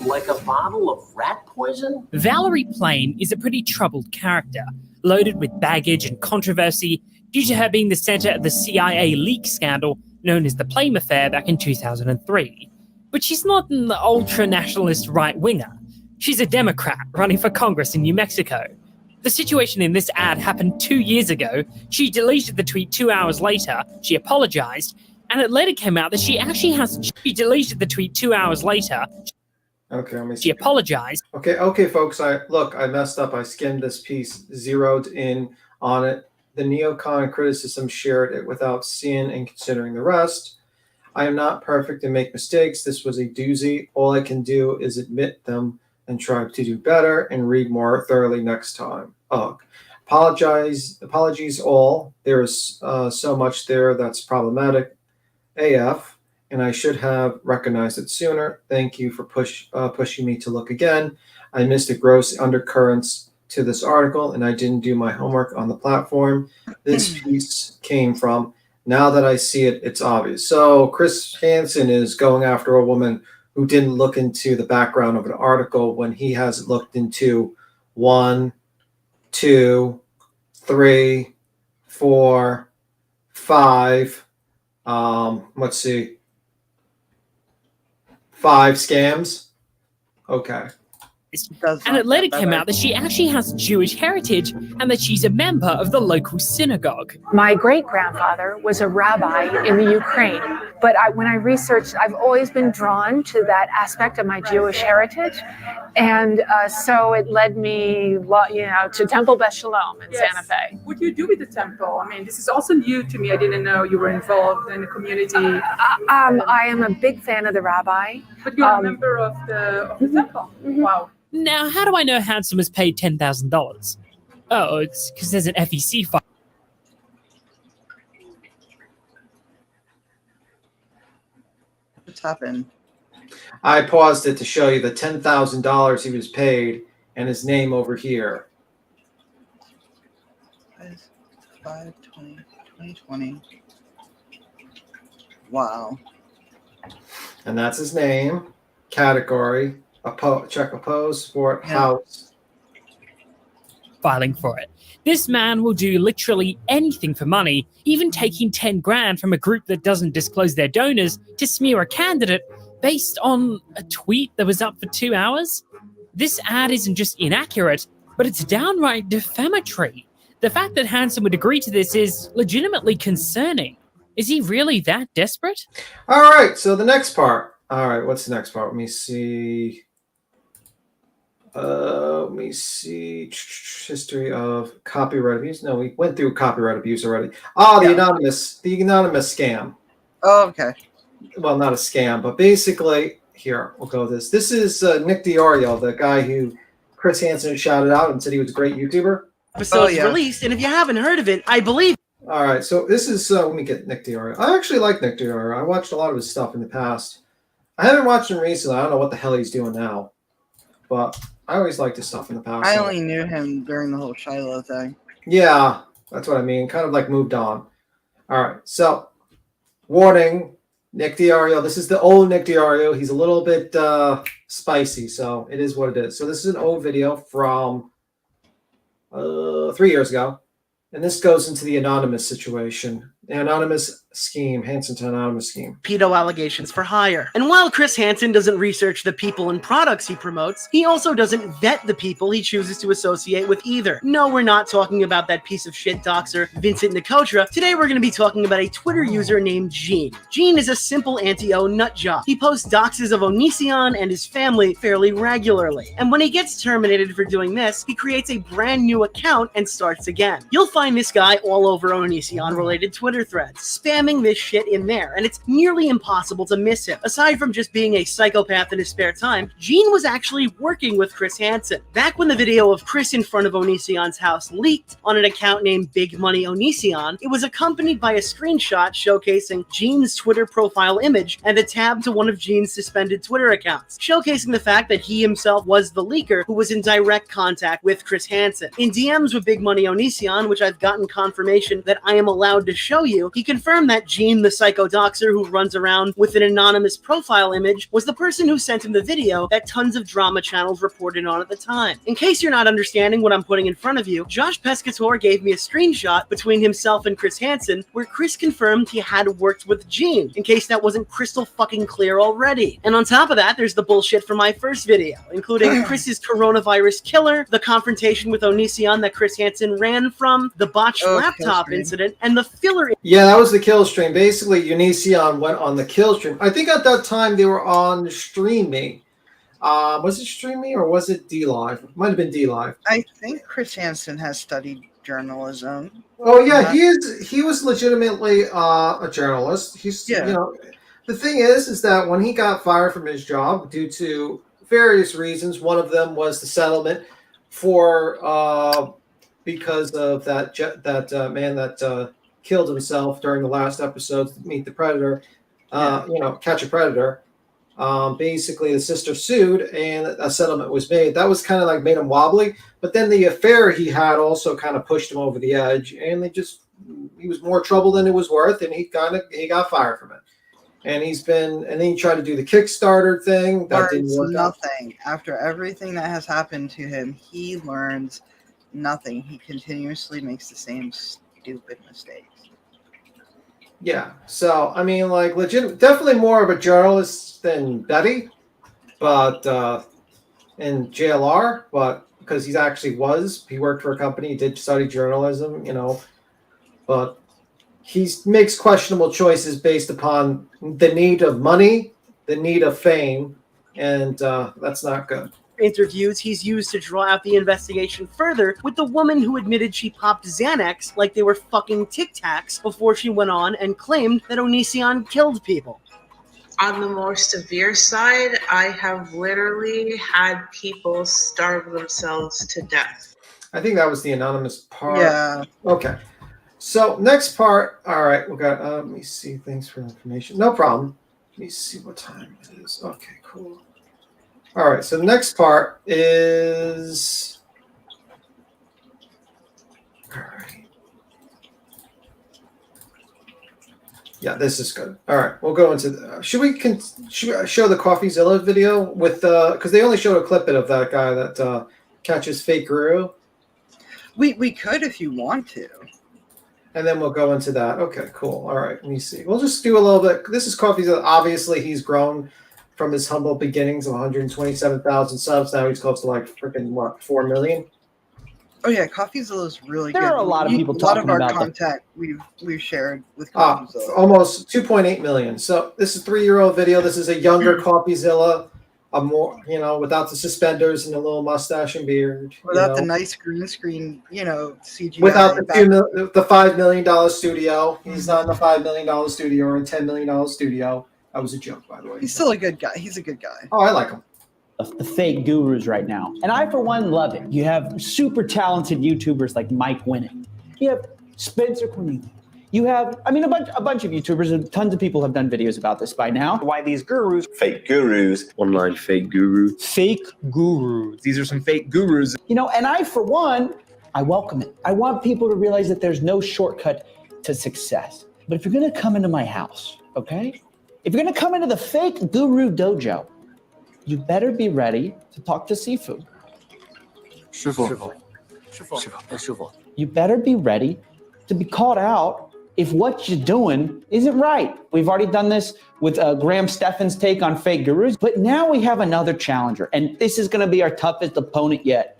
like a bottle of rat poison? Valerie Plame is a pretty troubled character, loaded with baggage and controversy due to her being the center of the CIA leak scandal known as the Plame Affair back in 2003. But she's not an ultra-nationalist right-winger. She's a Democrat running for Congress in New Mexico. The situation in this ad happened 2 years ago. She deleted the tweet 2 hours later. She apologized, and it later came out that she deleted the tweet 2 hours later. Okay, let me see. She apologized. Okay, folks. I messed up. I skimmed this piece, zeroed in on it. The neocon criticism shared it without seeing and considering the rest. I am not perfect and make mistakes. This was a doozy. All I can do is admit them and try to do better and read more thoroughly next time. Ugh. Apologies all. There is so much there that's problematic. AF. And I should have recognized it sooner. Thank you for pushing me to look again. I missed the gross undercurrents to this article, and I didn't do my homework on the platform this piece came from. Now that I see it, it's obvious. So Chris Hansen is going after a woman who didn't look into the background of an article when he hasn't looked into 1, 2, 3, 4, 5. Let's see. 5 scams. Okay. and it later came out that she actually has Jewish heritage and that she's a member of the local synagogue. My great-grandfather was a rabbi in the Ukraine, but when I researched, I've always been drawn to that aspect of my Jewish heritage, and so it led me, to Temple Beth Shalom in Santa Fe. What do you do with the temple? I mean, this is also new to me. I didn't know you were involved in the community. I am a big fan of the rabbi. But you're a member of the temple. Wow. Now, how do I know Hansen was paid $10,000? Oh, it's because there's an FEC file. What's happened? I paused it to show you the $10,000 he was paid and his name over here. 5/20/2020. Wow. And that's his name, category, check oppose, sport, house. Filing for it. This man will do literally anything for money, even taking 10 grand from a group that doesn't disclose their donors to smear a candidate based on a tweet that was up for 2 hours. This ad isn't just inaccurate, but it's downright defamatory. The fact that Hansen would agree to this is legitimately concerning. Is he really that desperate? All right, so the next part. All right, what's the next part? Let me see. History of copyright abuse. No, we went through copyright abuse already. The anonymous scam. Oh, okay. Well, not a scam, but basically, here, we'll go with this. This is Nick DiOrio, the guy who Chris Hansen shouted out and said he was a great YouTuber. Episodes released, and if you haven't heard of it, I believe. All right, so this is, let me get Nick DiOrio. I actually like Nick DiOrio. I watched a lot of his stuff in the past. I haven't watched him recently. I don't know what the hell he's doing now, but I always liked his stuff in the past. I only knew him during the whole Shiloh thing. Yeah, that's what I mean. Kind of like moved on. All right, so warning, Nick DiOrio. This is the old Nick DiOrio. He's a little bit spicy, so it is what it is. So this is an old video from 3 years ago. And this goes into the anonymous situation. The anonymous scheme, Hansen to anonymous scheme. Pedo allegations for hire. And while Chris Hansen doesn't research the people and products he promotes, he also doesn't vet the people he chooses to associate with either. No, we're not talking about that piece of shit doxer, Vincent Nicotra. Today we're going to be talking about a Twitter user named Gene. Gene is a simple anti-O nut job. He posts doxes of Onision and his family fairly regularly. And when he gets terminated for doing this, he creates a brand new account and starts again. You'll find this guy all over Onision related Twitter threads, spamming this shit in there, and it's nearly impossible to miss him. Aside from just being a psychopath in his spare time, Gene was actually working with Chris Hansen. Back when the video of Chris in front of Onision's house leaked on an account named Big Money Onision, it was accompanied by a screenshot showcasing Gene's Twitter profile image and a tab to one of Gene's suspended Twitter accounts, showcasing the fact that he himself was the leaker who was in direct contact with Chris Hansen. In DMs with Big Money Onision, which I've gotten confirmation that I am allowed to show you, he confirmed that Gene, the psycho doxer who runs around with an anonymous profile image, was the person who sent him the video that tons of drama channels reported on at the time. In case you're not understanding what I'm putting in front of you, Josh Pescator gave me a screenshot between himself and Chris Hansen where Chris confirmed he had worked with Gene, in case that wasn't crystal fucking clear already. And on top of that, there's the bullshit from my first video, including Chris's coronavirus killer, the confrontation with Onision that Chris Hansen ran from, the botched laptop incident, and the filler. Yeah, that was the kill stream. Basically, Onision went on the kill stream. I think at that time they were on Stream Me. Was it Stream Me or was it D-Live? It might have been D-Live. I think Chris Hansen has studied journalism. Oh yeah, he was legitimately a journalist. He's you know, the thing is that when he got fired from his job due to various reasons, one of them was the settlement for because of that man that killed himself during the last episode, Meet the Predator, Catch a Predator. Basically, the sister sued and a settlement was made. That was kind of like made him wobbly. But then the affair he had also kind of pushed him over the edge, and he was more trouble than it was worth, and he got fired from it. And then he tried to do the Kickstarter thing. That didn't work out. Nothing. After everything that has happened to him, he learns nothing. He continuously makes the same stupid mistakes. Yeah, so I mean, definitely more of a journalist than Betty, but in JLR, but because he worked for a company, he did study journalism, but he makes questionable choices based upon the need of money, the need of fame, and that's not good. Interviews he's used to draw out the investigation further with the woman who admitted she popped Xanax like they were fucking Tic Tacs before she went on and claimed that Onision killed people. On the more severe side, I have literally had people starve themselves to death. I think that was the anonymous part. Yeah. Okay. So next part. All right, we got. Let me see. Thanks for the information. No problem. Let me see what time it is. Okay, cool. All right. So the next part is. All right. Yeah, this is good. All right, we'll go into. Should we show the CoffeeZilla video with because they only showed a clip of that guy that catches fake guru. We could if you want to. And then we'll go into that. Okay, cool. All right, let me see. We'll just do a little bit. This is CoffeeZilla. Obviously, he's grown from his humble beginnings of 127,000 subs. Now he's close to like freaking 4 million. Oh yeah, CoffeeZilla is really There good. are a lot of people talking our about content we've shared with CoffeeZilla. Almost 2.8 million. So this is a 3-year-old video. This is a younger CoffeeZilla, a more without the suspenders and the little mustache and beard. Without the nice green screen, CGI. Without the $5 million studio. He's not in the $5 million studio or in $10 million studio. That was a joke, by the way. He's still a good guy. He's a good guy. Oh, I like him. The fake gurus right now. And I, for one, love it. You have super talented YouTubers like Mike Winnick. You have Spencer Cornelia. You have, a bunch of YouTubers, and tons of people have done videos about this by now. Why these gurus, fake gurus, online fake guru. Fake gurus. These are some fake gurus. And I, for one, I welcome it. I want people to realize that there's no shortcut to success. But if you're going to come into my house, okay? If you're going to come into the fake guru dojo, you better be ready to talk to Sifu. You better be ready to be called out if what you're doing isn't right. We've already done this with Graham Stephan's take on fake gurus, but now we have another challenger, and this is going to be our toughest opponent yet,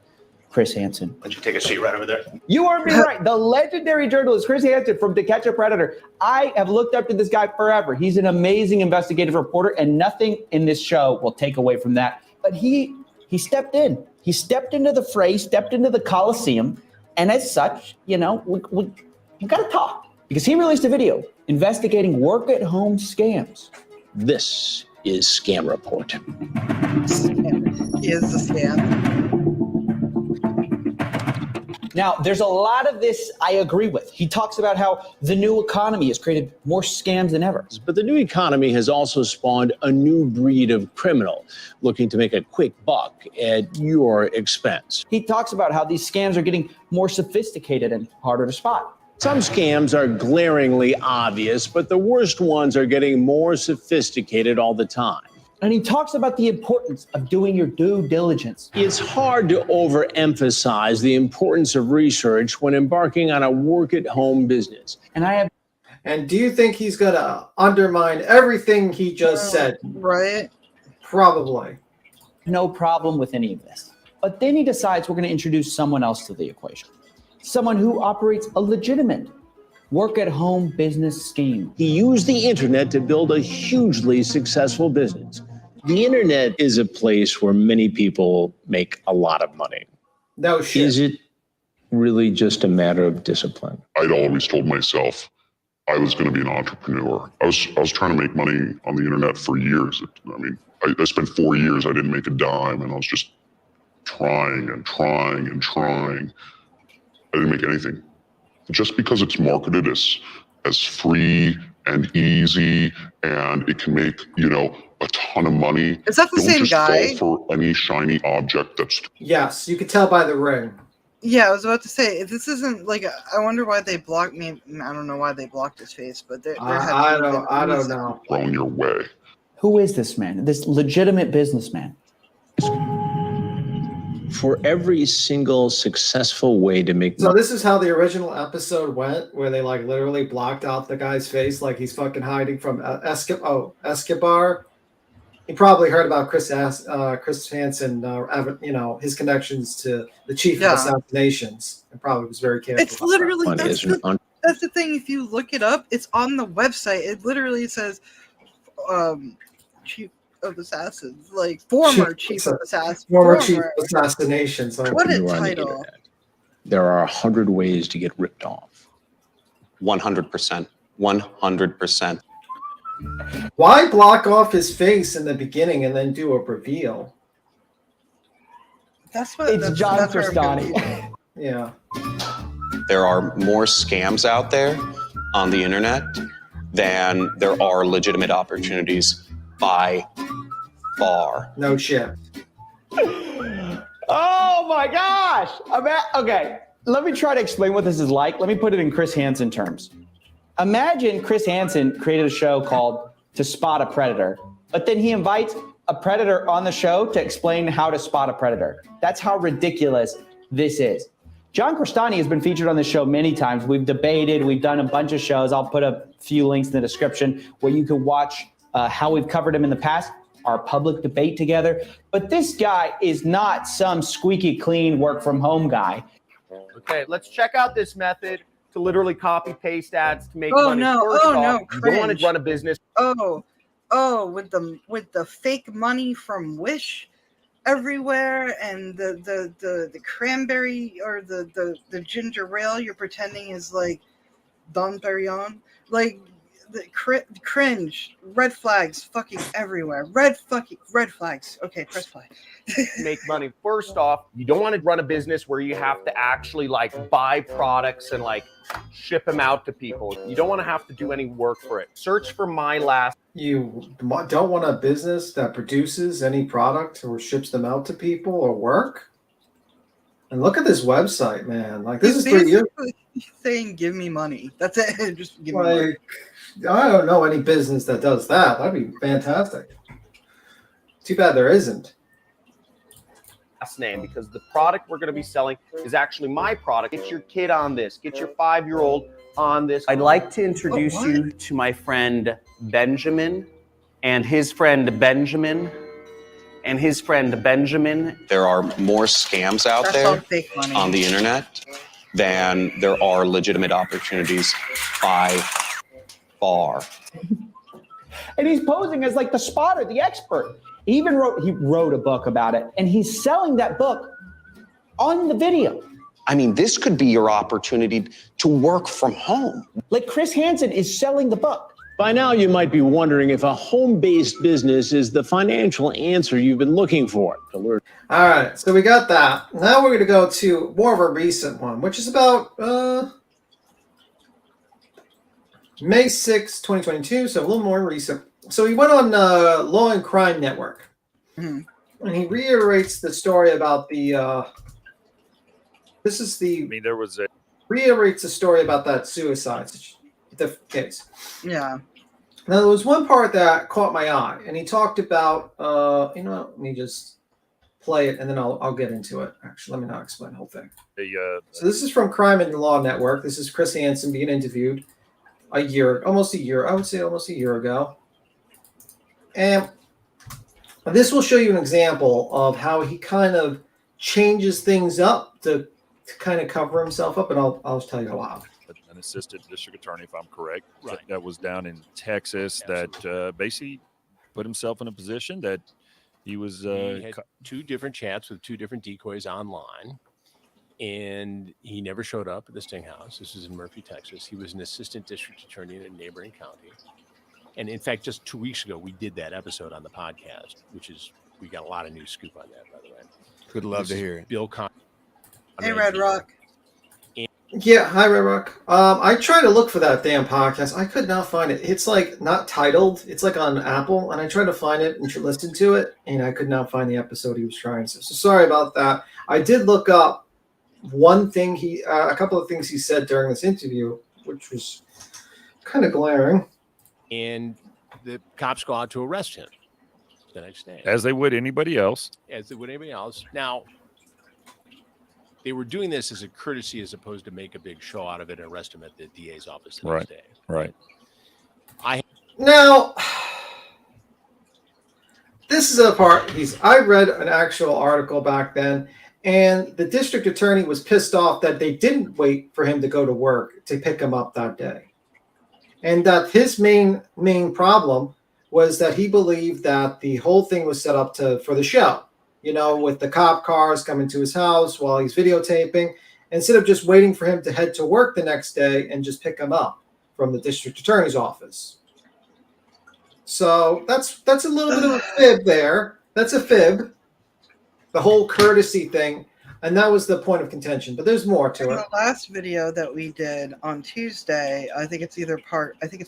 Chris Hansen. Why don't you take a seat right over there? You are right. The legendary journalist Chris Hansen from To Catch a Predator. I have looked up to this guy forever. He's an amazing investigative reporter, and nothing in this show will take away from that. But he stepped in. He stepped into the fray, stepped into the Coliseum, and as such, we got to talk. Because he released a video investigating work-at-home scams. This is Scam Report. He is a scam. Now, there's a lot of this I agree with. He talks about how the new economy has created more scams than ever. But the new economy has also spawned a new breed of criminal looking to make a quick buck at your expense. He talks about how these scams are getting more sophisticated and harder to spot. Some scams are glaringly obvious, but the worst ones are getting more sophisticated all the time. And he talks about the importance of doing your due diligence. It's hard to overemphasize the importance of research when embarking on a work-at-home business. And do you think he's going to undermine everything he just said? Right. Probably. No problem with any of this. But then he decides we're going to introduce someone else to the equation. Someone who operates a legitimate work-at-home business scheme. He used the internet to build a hugely successful business. The internet is a place where many people make a lot of money. No shit. Is it really just a matter of discipline? I'd always told myself I was going to be an entrepreneur. I was trying to make money on the internet for years. I spent 4 years. I didn't make a dime, and I was just trying and trying and trying. I didn't make anything. Just because it's marketed as free and easy and it can make, a ton of money. Is that the same guy? Don't just fall for any shiny object that's... Yes, you could tell by the ring. Yeah, I was about to say, if this isn't I wonder why they blocked me. I don't know why they blocked his face, but I don't know. Thrown your way. Who is this man? This legitimate businessman? For every single successful way to make money. So this is how the original episode went, where they literally blocked out the guy's face like he's fucking hiding from Escobar. he probably heard about Chris Hansen, his connections to the chief of assassinations, and probably was very careful. It's literally that's the thing. If you look it up, it's on the website. It literally says, chief of assassins, like former chief of assassins, former chief of assassinations. What a title! There are 100 ways to get ripped off. 100%. 100%. Why block off his face in the beginning and then do a reveal? That's what it's John Crestani. Yeah. There are more scams out there on the internet than there are legitimate opportunities by far. No shit. Oh my gosh! Okay, let me try to explain what this is like. Let me put it in Chris Hansen terms. Imagine Chris Hansen created a show called To Spot a Predator, but then he invites a predator on the show to explain how to spot a predator. That's how ridiculous this is. John Crestani has been featured on the show many times. We've debated, we've done a bunch of shows. I'll put a few links in the description where you can watch how we've covered him in the past, our public debate together. But this guy is not some squeaky clean work from home guy. Okay, let's check out this method to literally copy paste ads to make money. No, First off, no, you don't want to run a business. With the fake money from Wish everywhere, and the cranberry or the ginger ale you're pretending is like Don Perignon, like the cringe, red flags fucking everywhere, red flags. Okay, press play. Make money. First off, you don't want to run a business where you have to actually like buy products and like ship them out to people. You don't want to have to do any work for it. Search for My Last. You don't want a business that produces any product or ships them out to people or work? And look at this website, man. Like, this is 3 years. Saying, give me money. That's it. Just give me like, money. I don't know any business that does that. That'd be fantastic. Too bad there isn't. Name, because the product we're going to be selling is actually my product. Get your kid on this. Get your 5-year-old on this. I'd like to introduce you to my friend Benjamin and his friend Benjamin and his friend Benjamin. There are more scams out there on the internet than there are legitimate opportunities by far. And he's posing as like the spotter, the expert. He wrote a book about it, and he's selling that book on the video. I mean, this could be your opportunity to work from home. Like Chris Hansen is selling the book. By now, you might be wondering if a home-based business is the financial answer you've been looking for. All right, so we got that. Now we're going to go to more of a recent one, which is about May 6, 2022, so a little more recent. So he went on Law and Crime Network, and he reiterates the story about the. Reiterates the story about that suicide case. Yeah. Now there was one part that caught my eye, and he talked about. Let me just play it, and then I'll get into it. Actually, let me not explain the whole thing. So this is from Crime and Law Network. This is Chris Hansen being interviewed almost a year ago. And this will show you an example of how he kind of changes things up to kind of cover himself up, and I'll tell you how. An assistant district attorney, if I'm correct, that was down in Texas, that basically put himself in a position that he was. He had 2 different chats with 2 different decoys online, and he never showed up at the Sting House. This is in Murphy, Texas. He was an assistant district attorney in a neighboring county. And in fact, just 2 weeks ago, we did that episode on the podcast, we got a lot of new scoop on that, by the way. Could love to hear it. Bill Con. Hey, Red Rock. Yeah, hi, Red Rock. I tried to look for that damn podcast. I could not find it. It's like not titled. It's like on Apple, and I tried to find it and listen to it, and I could not find the episode he was trying to. So sorry about that. I did look up one thing a couple of things he said during this interview, which was kind of glaring. And the cops go out to arrest him the next day. As they would anybody else. Now, they were doing this as a courtesy as opposed to make a big show out of it and arrest him at the DA's office the next day. Right. Now, this is a part. I read an actual article back then, and the district attorney was pissed off that they didn't wait for him to go to work to pick him up that day, and that his main problem was that he believed that the whole thing was set up for the show. With the cop cars coming to his house while he's videotaping, instead of just waiting for him to head to work the next day and just pick him up from the district attorney's office. So that's a little bit of a fib there. That's a fib. The whole courtesy thing, and that was the point of contention. But there's more to it. The last video that we did on Tuesday, I think it's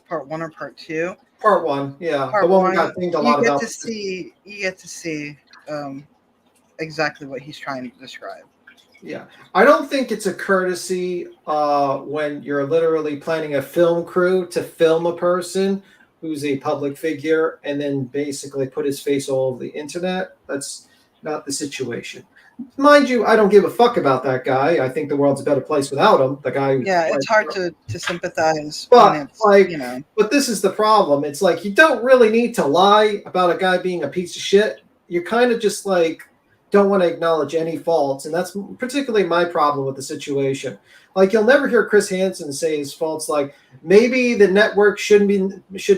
part 1 or part 2. Part 1, yeah. Part the one 1, we got themed a lot about. You get to see exactly what he's trying to describe. Yeah, I don't think it's a courtesy when you're literally planning a film crew to film a person who's a public figure and then basically put his face all over the internet. That's not the situation. Mind you, I don't give a fuck about that guy. I think the world's a better place without him. The guy. Yeah, it's hard to sympathize. But but this is the problem. It's like you don't really need to lie about a guy being a piece of shit. You kind of just don't want to acknowledge any faults, and that's particularly my problem with the situation. You'll never hear Chris Hansen say his faults. Maybe the network should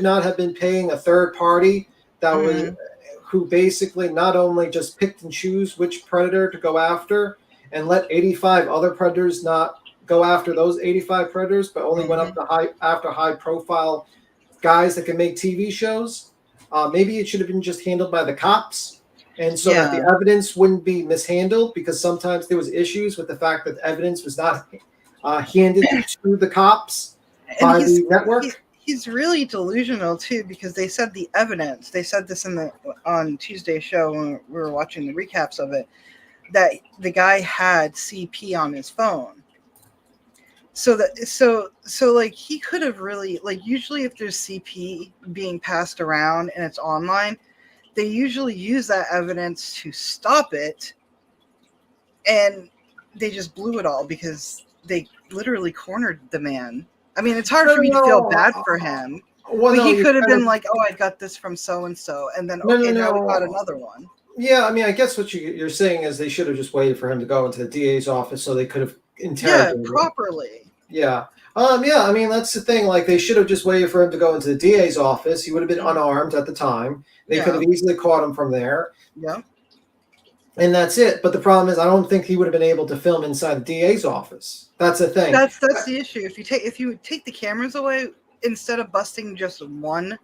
not have been paying a third party that was who basically not only just picked and choose which predator to go after and let 85 other predators not go after those 85 predators, but only went up to high profile guys that can make TV shows. Maybe it should have been just handled by the cops. And so that the evidence wouldn't be mishandled, because sometimes there was issues with the fact that the evidence was not handed to the cops by the network. He's really delusional too, because they said the evidence. They said this on Tuesday's show when we were watching the recaps of it, that the guy had CP on his phone. So he could have really usually if there's CP being passed around and it's online, they usually use that evidence to stop it, and they just blew it all because they literally cornered the man. I mean, it's hard for me to feel bad for him. But he could have been like, "Oh, I got this from so and so," and then now we got another one. Yeah, I mean, I guess what you're saying is they should have just waited for him to go into the DA's office so they could have interrogated him properly. Yeah. Yeah, I mean, that's the thing. They should have just waited for him to go into the DA's office. He would have been unarmed at the time. They could have easily caught him from there. Yeah. And that's it. But the problem is, I don't think he would have been able to film inside the DA's office. That's the thing. That's the issue. If you take the cameras away, instead of busting just one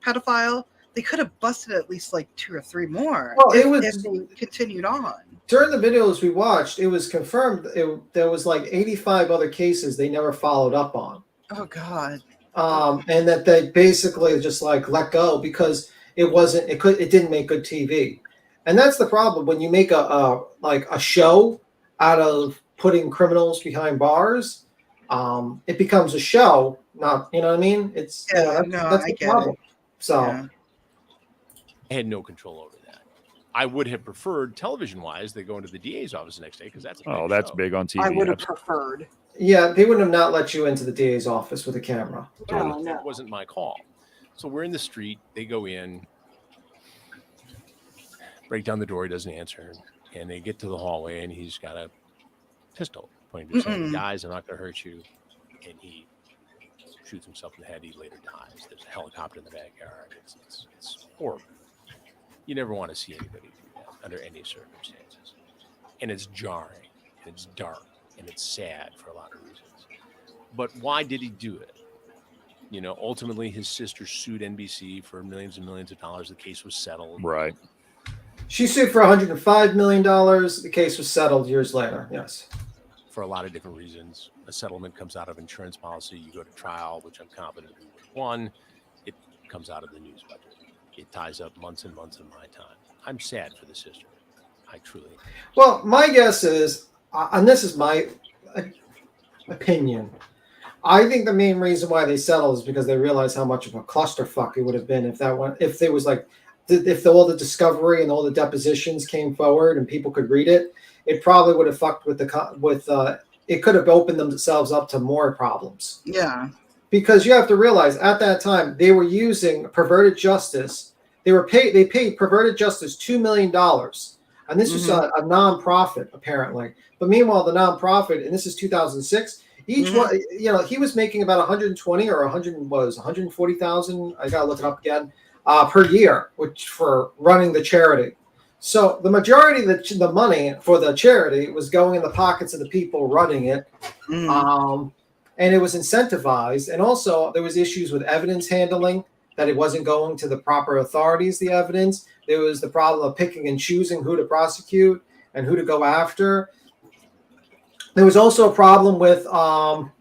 pedophile, they could have busted at least 2 or 3 more. Well, if they continued on. During the videos we watched, it was confirmed there was 85 other cases they never followed up on. Oh God. And that they basically just let go because it didn't make good TV. And that's the problem when you make a show out of putting criminals behind bars. It becomes a show, not, you know what I mean? It's that's the problem. So I had no control over that. I would have preferred, television-wise, they go into the DA's office the next day because that's that's big on TV. I would have preferred. Yeah, they wouldn't have not let you into the DA's office with a camera. It wasn't my call. So we're in the street. They go in, break down the door. He doesn't answer, and they get to the hallway, and he's got a pistol pointing to saying, "Guys, I'm not going to hurt you," and he shoots himself in the head. He later dies. There's a helicopter in the backyard. It's horrible. You never want to see anybody do that under any circumstances. And it's jarring, and it's dark, and it's sad for a lot of reasons. But why did he do it? Ultimately, his sister sued NBC for millions and millions of dollars. The case was settled. Right. She sued for $105 million. The case was settled years later. Yes. For a lot of different reasons. A settlement comes out of insurance policy. You go to trial, which I'm confident we would have won. It comes out of the news budget. It ties up months and months of my time. I'm sad for the sister. I truly am. Well, my guess is, and this is my opinion, I think the main reason why they settled is because they realized how much of a clusterfuck it would have been if all the discovery and all the depositions came forward and people could read it. It probably would have fucked with it could have opened themselves up to more problems. Yeah. Because you have to realize at that time they were using perverted justice They paid Perverted Justice $2 million. And this was a nonprofit, apparently. But meanwhile, the nonprofit, and this is 2006, each one, he was making about 120 or 140,000. I gotta look it up again per year, which for running the charity. So the majority of the money for the charity was going in the pockets of the people running it, and it was incentivized. And also, there was issues with evidence handling, that it wasn't going to the proper authorities. The evidence. There was the problem of picking and choosing who to prosecute and who to go after. There was also a problem with what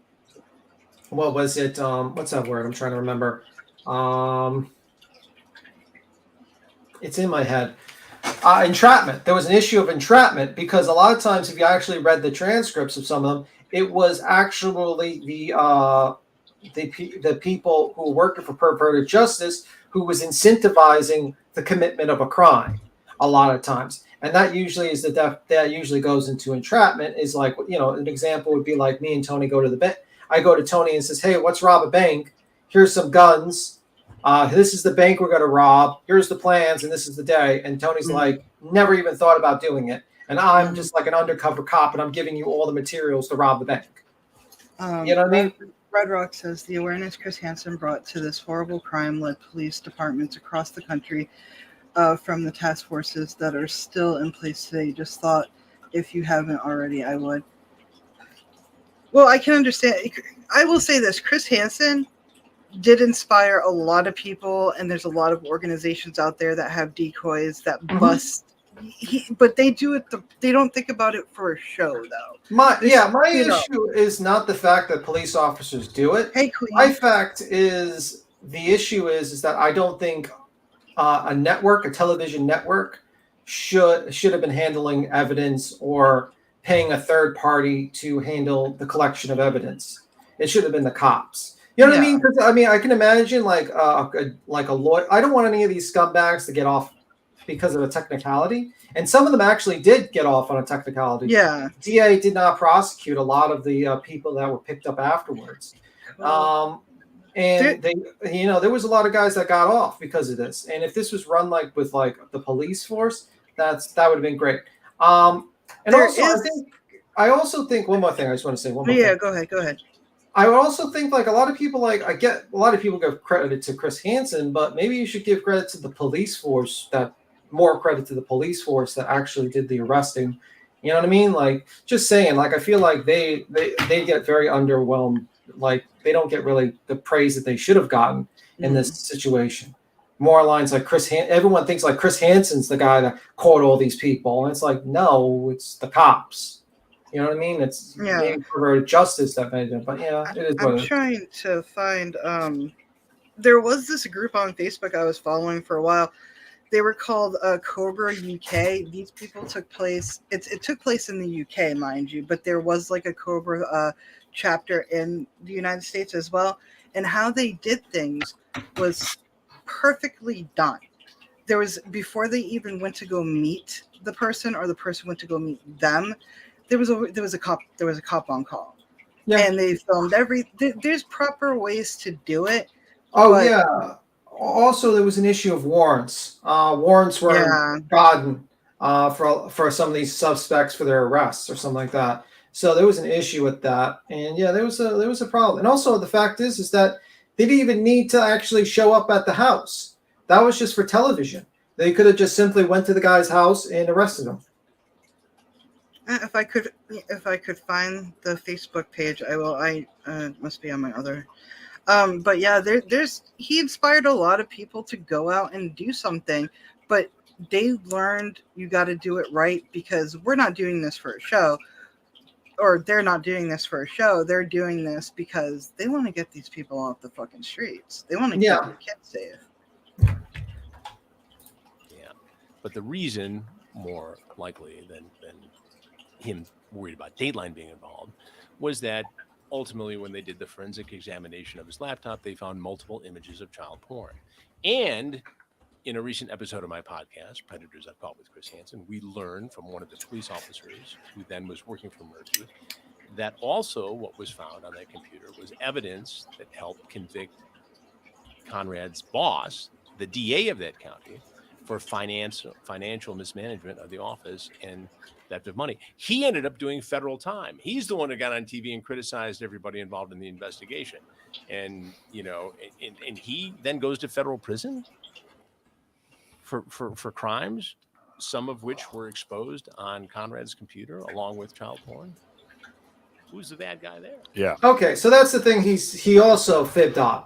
was it? What's that word? I'm trying to remember. It's in my head. Entrapment. There was an issue of entrapment because a lot of times, if you actually read the transcripts of some of them, it was actually the people who were working for Perverted Justice who was incentivizing the commitment of a crime a lot of times. And that usually is that usually goes into entrapment. Is like, an example would be like me and Tony go to the bank. I go to Tony and says, hey, let's rob a bank. Here's some guns. This is the bank we're going to rob. Here's the plans, and this is the day. And Tony's like, never even thought about doing it. And I'm just like an undercover cop, and I'm giving you all the materials to rob the bank. You know what I mean? Red Rock says the awareness Chris Hansen brought to this horrible crime led police departments across the country from the task forces that are still in place today. Just thought, if you haven't already, I would. Well, I can understand. I will say this. Chris Hansen did inspire a lot of people, and there's a lot of organizations out there that have decoys that bust. But they do it. They don't think about it for a show, though. My issue is not the fact that police officers do it. Hey, Queen. My fact is the issue is that I don't think a television network, should have been handling evidence or paying a third party to handle the collection of evidence. It should have been the cops. You know what I mean? Because I can imagine like a lawyer. I don't want any of these scumbags to get off because of a technicality, and some of them actually did get off on a technicality. Yeah, DA did not prosecute a lot of the people that were picked up afterwards, and there was a lot of guys that got off because of this. And if this was run like with like the police force, that would have been great. And I also think one more thing. I just want to say one more. Yeah, thing. Go ahead. I would also think like a lot of people I get a lot of people give credit to Chris Hansen, but maybe you should give credit to the police force more credit to the police force that actually did the arresting. You know what I mean? Like, just saying, like, I feel like they get very underwhelmed. Like, they don't get really the praise that they should have gotten in this situation. More lines like everyone thinks like Chris Hansen's the guy that caught all these people. And it's like, no, it's the cops. You know what I mean? It's Perverted Justice that made it. But yeah, it is what I'm trying to find there was this group on Facebook I was following for a while. They were called Cobra UK. These people took place. It took place in the UK, mind you, but there was like a Cobra chapter in the United States as well. And how they did things was perfectly done. There was, before they even went to go meet the person or the person went to go meet them, there was a cop on call. Yeah. And they filmed there's proper ways to do it. Oh, yeah. Also, there was an issue of warrants. Warrants were gotten for some of these suspects for their arrests or something like that. So there was an issue with that, and there was a problem. And also, the fact is that they didn't even need to actually show up at the house. That was just for television. They could have just simply went to the guy's house and arrested him. If I could find the Facebook page, I will. It must be on my other. But yeah, he inspired a lot of people to go out and do something, but they learned you got to do it right, because we're not doing this for a show, or they're not doing this for a show. They're doing this because they want to get these people off the fucking streets. They want to keep their kids safe. Yeah, but the reason, more likely than him worried about Dateline being involved, was that ultimately, when they did the forensic examination of his laptop, they found multiple images of child porn. And in a recent episode of my podcast, Predators I've Caught with Chris Hansen, we learned from one of the police officers who then was working for Murphy that also what was found on that computer was evidence that helped convict Conrad's boss the DA of that county for financial mismanagement of the office and theft of money. He ended up doing federal time. He's the one who got on TV and criticized everybody involved in the investigation. And, you know, and he then goes to federal prison for crimes, some of which were exposed on Conrad's computer along with child porn. Who's the bad guy there? Yeah. Okay, so that's the thing he also fibbed on.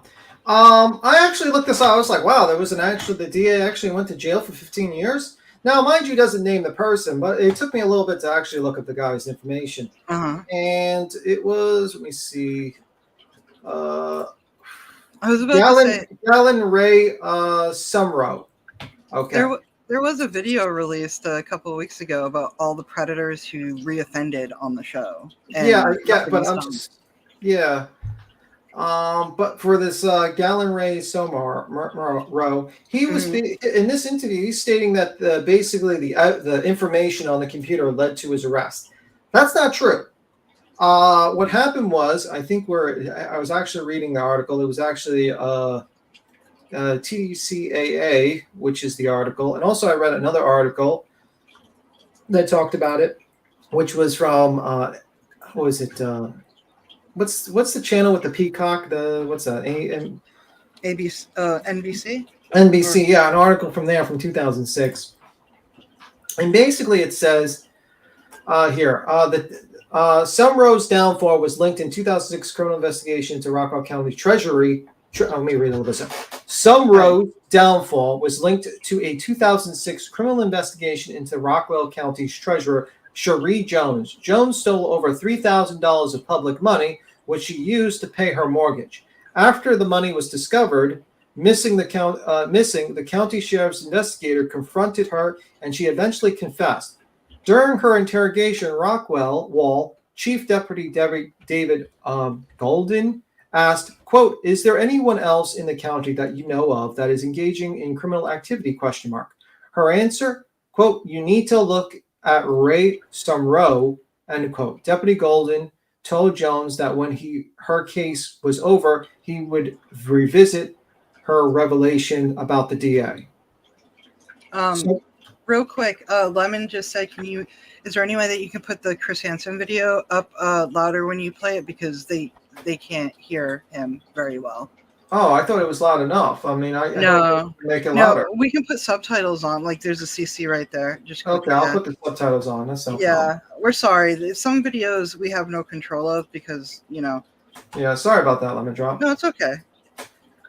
I actually looked this up. I was like, wow, the DA actually went to jail for 15 years. Now, mind you, he doesn't name the person, but it took me a little bit to actually look up the guy's information. And it was, let me see. I was about to say Galen Ray Sumro. Okay. There was a video released a couple of weeks ago about all the predators who reoffended on the show. But for this Galen Ray Somaro, he was in this interview. He's stating that basically the information on the computer led to his arrest. That's not true. What happened was, I was actually reading the article. It was actually TCAA, which is the article, and also I read another article that talked about it, which was from what's the channel with the peacock? What's that? ABC, NBC. NBC, yeah, an article from there from 2006, and basically it says that Sumro's downfall was linked in 2006 criminal investigation into Rockwell County Treasury. Let me read a little bit. Sumro's downfall was linked to a 2006 criminal investigation into Rockwell County's treasurer, Cherie Jones. Jones stole over $3,000 of public money, which she used to pay her mortgage. After the money was discovered missing, the county sheriff's investigator confronted her, and she eventually confessed. During her interrogation, Rockwell Chief Deputy David Golden asked, quote, "Is there anyone else in the county that you know of that is engaging in criminal activity, ? Her answer, quote, "You need to look at Ray Sumro," end quote. Deputy Golden told Jones that when her case was over, he would revisit her revelation about the DA. Real quick, Lemon just said, is there any way that you can put the Chris Hansen video up louder when you play it? Because they can't hear him very well. Oh, I thought it was loud enough. I mean, No, make it louder. We can put subtitles on. Like, there's a CC right there. Just okay, I'll put the subtitles on. That's no problem. Yeah, we're sorry. Some videos we have no control of because, you know. Yeah, sorry about that, Lemon Drop. No, it's okay.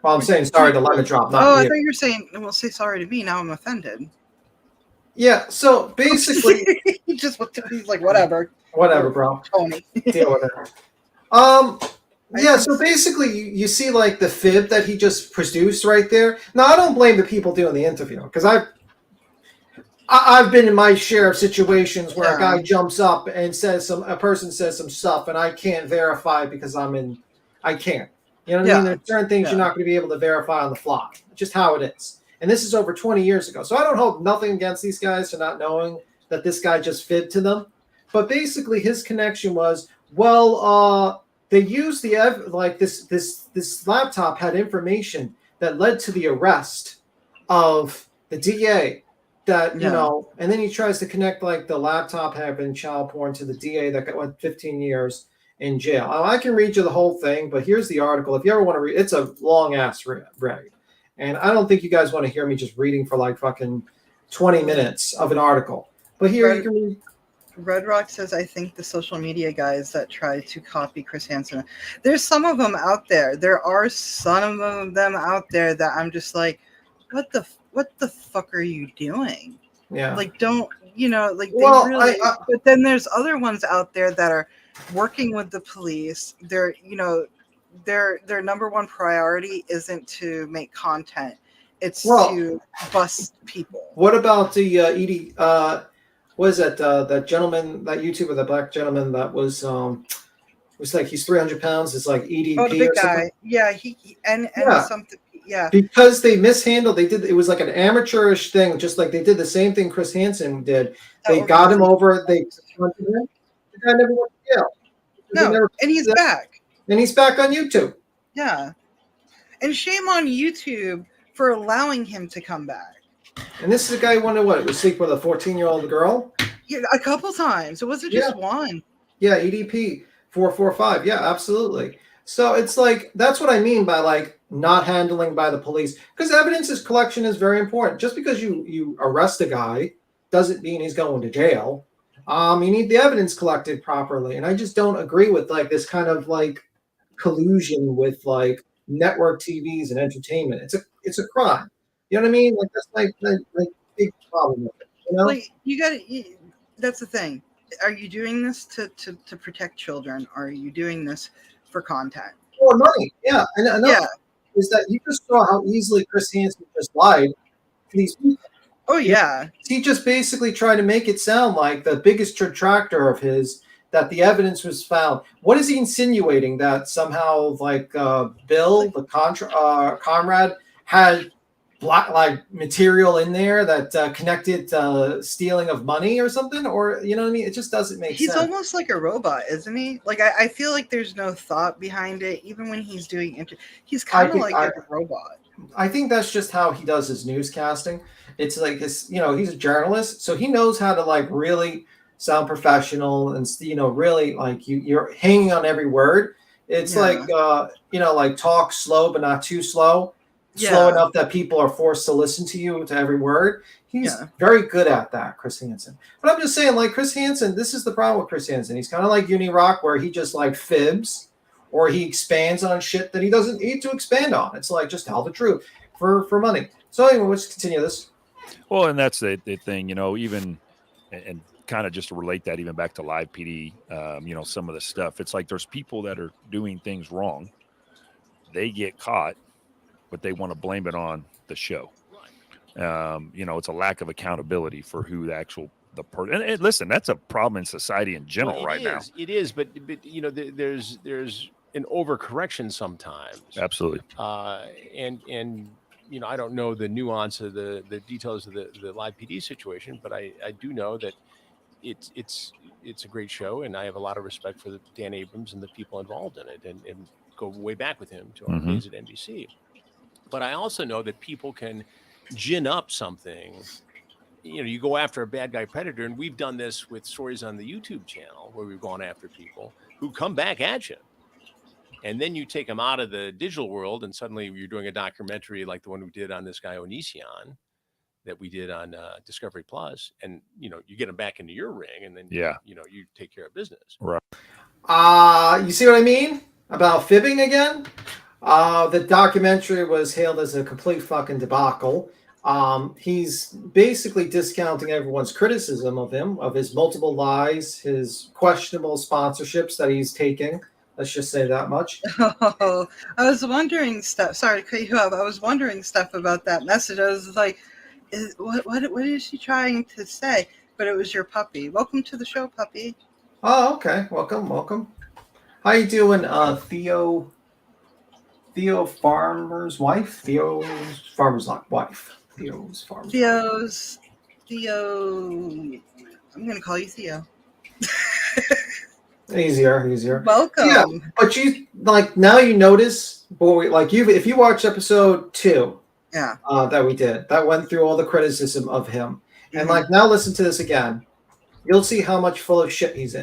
Well, I'm saying sorry to Lemon Drop, not I you. thought you were saying, well, say sorry to me. Now I'm offended. Yeah, so basically. He's like, whatever. Whatever, bro. Tony. Deal with it. Yeah, so basically you see like the fib that he just produced right there. Now, I don't blame the people doing the interview because I've been in my share of situations where a guy jumps up and a person says some stuff and I can't verify because I can't. You know what I mean? There's certain things you're not going to be able to verify on the fly. It's just how it is. And this is over 20 years ago. So I don't hold nothing against these guys for not knowing that this guy just fibbed to them. But basically his connection was, they used this laptop had information that led to the arrest of the DA and then he tries to connect like the laptop having child porn to the DA that went 15 years in jail. I can read you the whole thing, but here's the article. If you ever want to read, it's a long ass read. And I don't think you guys want to hear me just reading for like fucking 20 minutes of an article. But here you can read. Red Rock says, I think the social media guys that try to copy Chris Hansen, there's some of them out there. There are some of them out there that I'm just like, what the fuck are you doing? Yeah. Like, don't, but then there's other ones out there that are working with the police. They're, their number one priority isn't to make content. It's to bust people. What about the Edie, what is that? That gentleman, that YouTuber, the black gentleman that was like he's 300 pounds. It's like EDP. Oh, the big or something. guy. Yeah, and something. Yeah. Because they mishandled. It was like an amateurish thing, just like they did the same thing Chris Hansen did. They got him over. They confronted him. The guy never went to jail. No, and he's back. And he's back on YouTube. Yeah, and shame on YouTube for allowing him to come back. And this is a guy who wanted what? Was sleep with a 14-year-old girl? Yeah, a couple times. It wasn't just one. Yeah, EDP 445. Yeah, absolutely. So it's like that's what I mean by like not handling by the police, because evidence collection is very important. Just because you arrest a guy doesn't mean he's going to jail. You need the evidence collected properly, and I just don't agree with like this kind of like collusion with like network TVs and entertainment. It's a crime. You know what I mean? Like that's my big problem with it. You know? Like that's the thing. Are you doing this to protect children? Or are you doing this for content? Or money? Yeah, and another is that you just saw how easily Chris Hansen just lied to these people. Oh yeah, he just basically tried to make it sound like the biggest detractor of his, that the evidence was found. What is he insinuating? That somehow like Bill, the comrade, had black like material in there that connected stealing of money or something, or you know what I mean? It just doesn't make sense. He's almost like a robot, isn't he? Like I feel like there's no thought behind it, even when he's doing he's kind of like a robot. I think that's just how he does his newscasting. It's like his, he's a journalist, so he knows how to like really sound professional and really like you're hanging on every word. It's like like talk slow but not too slow. Slow enough that people are forced to listen to you to every word. He's very good at that, Chris Hansen. But I'm just saying, like Chris Hansen, this is the problem with Chris Hansen. He's kind of like Uni Rock, where he just like fibs or he expands on shit that he doesn't need to expand on. It's like just tell the truth for money. So anyway, let's continue this. Well, and that's the thing, even and kind of just to relate that even back to live PD, some of the stuff. It's like there's people that are doing things wrong. They get caught, but they want to blame it on the show. It's a lack of accountability for who the person. And listen, that's a problem in society in general now. It is, but there's an overcorrection sometimes. Absolutely. And I don't know the nuance of the details of the live PD situation, but I do know that it's a great show, and I have a lot of respect for Dan Abrams and the people involved in it, and go way back with him to our days at NBC. But I also know that people can gin up something. You go after a bad guy predator, and we've done this with stories on the YouTube channel where we've gone after people who come back at you. And then you take them out of the digital world, and suddenly you're doing a documentary like the one we did on this guy Onision that we did on Discovery Plus, and you get them back into your ring, and then you take care of business. Right. You see what I mean about fibbing again? The documentary was hailed as a complete fucking debacle. He's basically discounting everyone's criticism of him, of his multiple lies, his questionable sponsorships that he's taking. Let's just say that much. Oh, I was wondering stuff. Sorry to cut you off. I was wondering stuff about that message. I was like, what is she trying to say? But it was your puppy. Welcome to the show, puppy. Oh, okay. Welcome. How you doing, Theo Farmer's wife? Theo's Farmer's wife. Theo. I'm going to call you Theo. Easier. Welcome. Yeah, but you like now you notice, boy, like if you watch episode 2, that we did, that went through all the criticism of him, and like now listen to this again, you'll see how much full of shit he's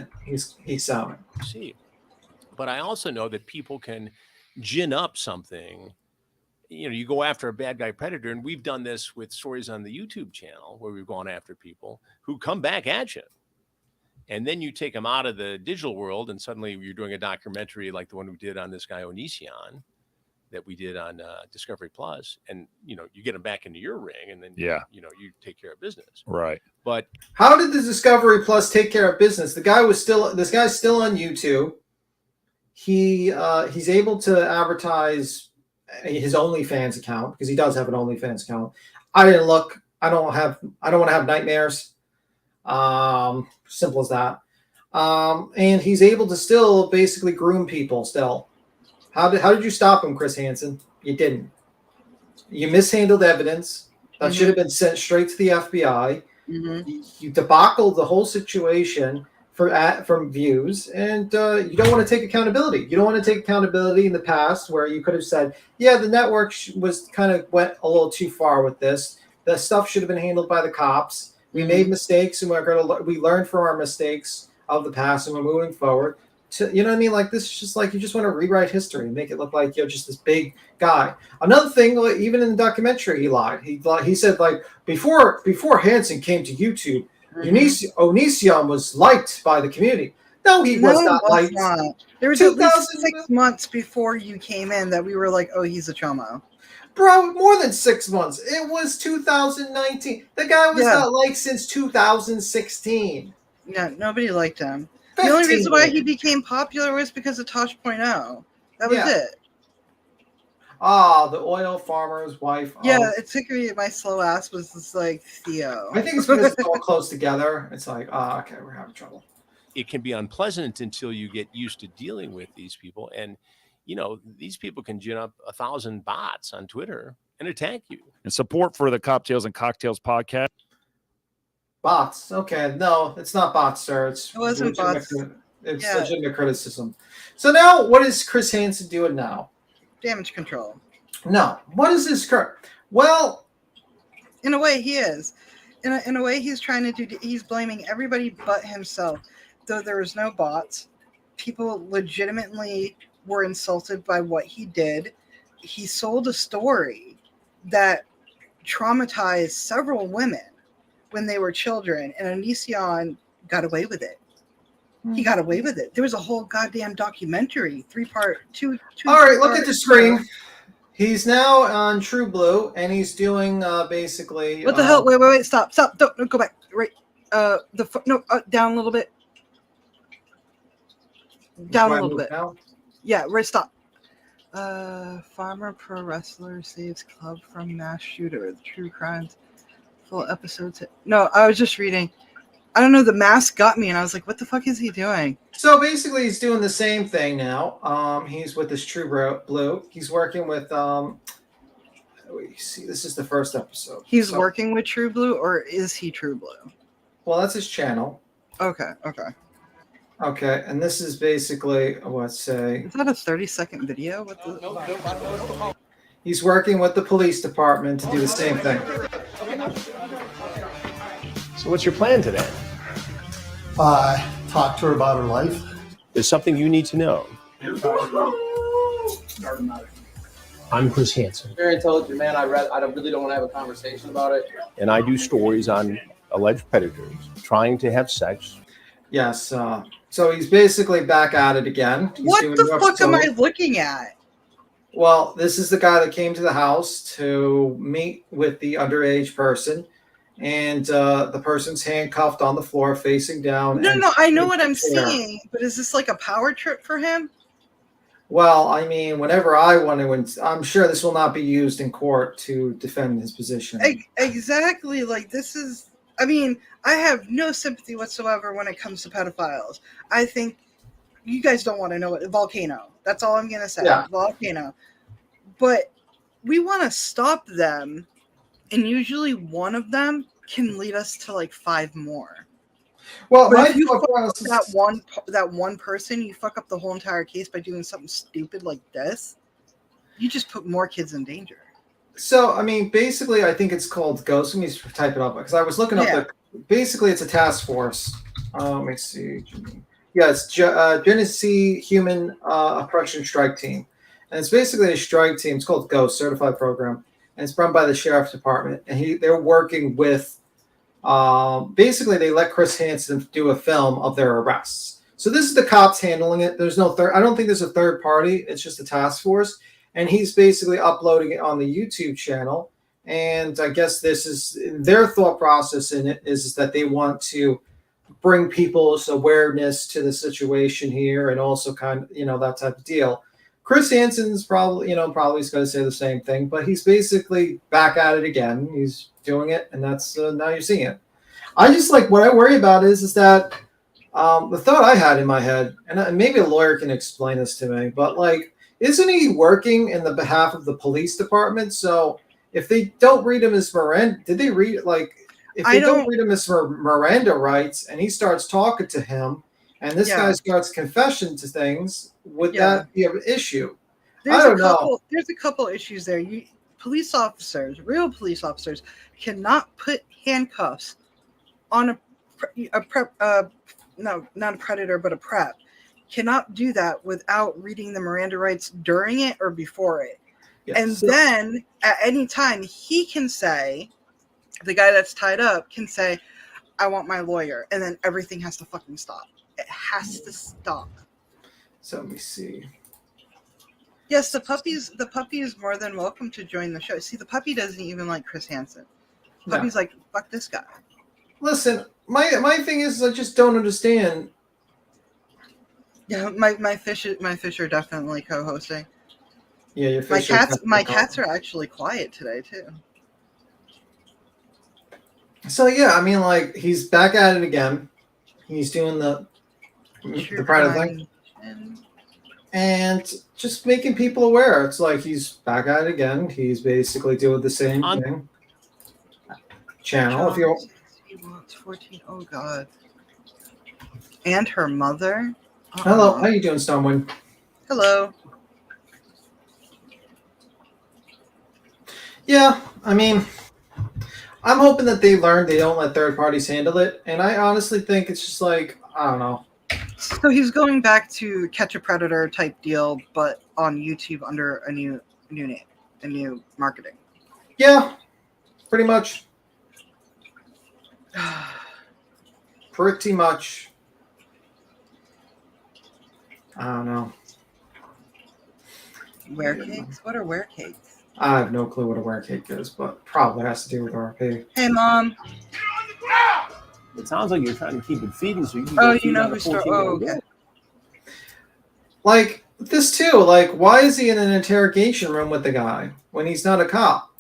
sounding. See, but I also know that people can gin up something. You go after a bad guy predator, and we've done this with stories on the YouTube channel where we've gone after people who come back at you. And then you take them out of the digital world, and suddenly you're doing a documentary like the one we did on this guy Onision that we did on Discovery Plus, and you get them back into your ring, and then you take care of business. Right. But how did the Discovery Plus take care of business? This guy's still on YouTube. He's able to advertise his OnlyFans account, because he does have an OnlyFans account. I didn't look. I don't want to have nightmares. Simple as that. And he's able to still basically groom people still. How did you stop him, Chris Hansen? You didn't. You mishandled evidence that should have been sent straight to the FBI. You debacled the whole situation from views, and you don't want to take accountability. You don't want to take accountability in the past where you could have said, yeah, the network was kind of went a little too far with this. The stuff should have been handled by the cops. We made mistakes, and we learned from our mistakes of the past, and we're moving forward. You know what I mean? Like, this is just like you just want to rewrite history and make it look like you're just this big guy. Another thing, like, even in the documentary, he lied. He said, like, before Hansen came to YouTube, Onision was liked by the community. No, he was not liked. There was at least 6 months before you came in that we were like, oh, he's a chomo. Bro, more than 6 months. It was 2019. The guy was not liked since 2016. Yeah, nobody liked him. The only reason why he became popular was because of Tosh.0. That was it. Ah, the oil farmer's wife. Yeah, it took me. My slow ass was just like Theo. I think it's because it's all close together. It's like, okay, we're having trouble. It can be unpleasant until you get used to dealing with these people. And, you know, these people can gin up 1,000 bots on Twitter and attack you. And support for the Cocktails and Cocktails podcast. Bots. Okay, no, it's not bots, sir. It wasn't bots. It's legitimate criticism. So now, what is Chris Hansen doing now? Damage control. No. What is this? Well, in a way, he is. In a way, he's trying to do. He's blaming everybody but himself. Though there was no bots, people legitimately were insulted by what he did. He sold a story that traumatized several women when they were children, and Onision got away with it. He got away with it. There was a whole goddamn documentary, 3-part, two. All right, look at the screen. He's now on True Blue, and he's doing basically. What the hell? Wait! Stop! Don't go back. Right. Down a little bit. Down a little bit. Now? Yeah. Right. Stop. Farmer pro wrestler saves club from mass shooter. True crimes. Full episodes. No, I was just reading. I don't know. The mask got me, and I was like, "What the fuck is he doing?" So basically, he's doing the same thing now. He's with this True Blue. He's working with. See, this is the first episode. He's working with True Blue, or is he True Blue? Well, that's his channel. Okay. Okay, and this is basically let's say. Is that a 30-second video? What the? He's working with the police department to do the same thing. So what's your plan today? Talk to her about her life. There's something you need to know. I'm Chris Hansen. Very intelligent man. I really don't want to have a conversation about it. And I do stories on alleged predators trying to have sex. Yes. So he's basically back at it again. What the fuck am I looking at? Well, this is the guy that came to the house to meet with the underage person. And the person's handcuffed on the floor, facing down. No, I know what I'm seeing, but is this like a power trip for him? Well, I mean, whenever I want to, I'm sure this will not be used in court to defend his position. Exactly. Like, this is, I mean, I have no sympathy whatsoever when it comes to pedophiles. I think you guys don't want to know it. Volcano. That's all I'm going to say. Yeah. Volcano. But we want to stop them. And usually one of them can lead us to like 5 more. Well, but if you fuck up that one person, you fuck up the whole entire case by doing something stupid like this. You just put more kids in danger. So, I mean, basically, I think it's called Ghost. Let me type it up because I was looking up basically, it's a task force. Let me see. Yeah, it's Genesee Human Oppression Strike Team, and it's basically a strike team. It's called Ghost Certified Program. And it's run by the sheriff's department, and they're working with. Basically, they let Chris Hansen do a film of their arrests. So this is the cops handling it. There's no third. I don't think there's a third party. It's just a task force, and he's basically uploading it on the YouTube channel. And I guess this is their thought process in it is that they want to bring people's awareness to the situation here, and also kind of that type of deal. Chris Hansen's probably is going to say the same thing, but he's basically back at it again. He's doing it, and that's now you're seeing it. I just what I worry about is that the thought I had in my head, and maybe a lawyer can explain this to me, but isn't he working in the behalf of the police department? So if they don't read him as Miranda, did they read if they don't read him his Miranda rights and he starts talking to him and this guy starts confessing to things, would that be an issue? I don't know. There's a couple issues there. Police officers, real police officers, cannot put handcuffs on a prep. No, not a predator, but a prep. Cannot do that without reading the Miranda rights during it or before it. Yeah, and then at any time he can say, the guy that's tied up can say, I want my lawyer, and then everything has to fucking stop. It has to stop. So let me see. Yes, the puppy is more than welcome to join the show. See, the puppy doesn't even like Chris Hansen. The puppy's like, fuck this guy. Listen, my thing is, I just don't understand. Yeah, my fish are definitely co-hosting. Yeah, your fish. My cats are actually quiet today too. So yeah, I mean, like, he's back at it again. He's doing the pride of thing, and just making people aware. It's like he's back at it again. He's basically doing the same thing. Channel, if you. He wants 14. Oh God. And her mother. Hello, how you doing, Stormwind? Hello. Yeah, I mean, I'm hoping that they learn they don't let third parties handle it, and I honestly think it's just like, I don't know. So he's going back to Catch a Predator type deal, but on YouTube under a new name, a new marketing. Yeah, pretty much. Pretty much. I don't know. Wear cakes? What are wear cakes? I have no clue what a wear cake is, but probably has to do with RP. Hey, Mom. It sounds like you're trying to keep it feeding so you can. Oh, you know who started? Oh, okay. Like this too. Like, why is he in an interrogation room with the guy when he's not a cop?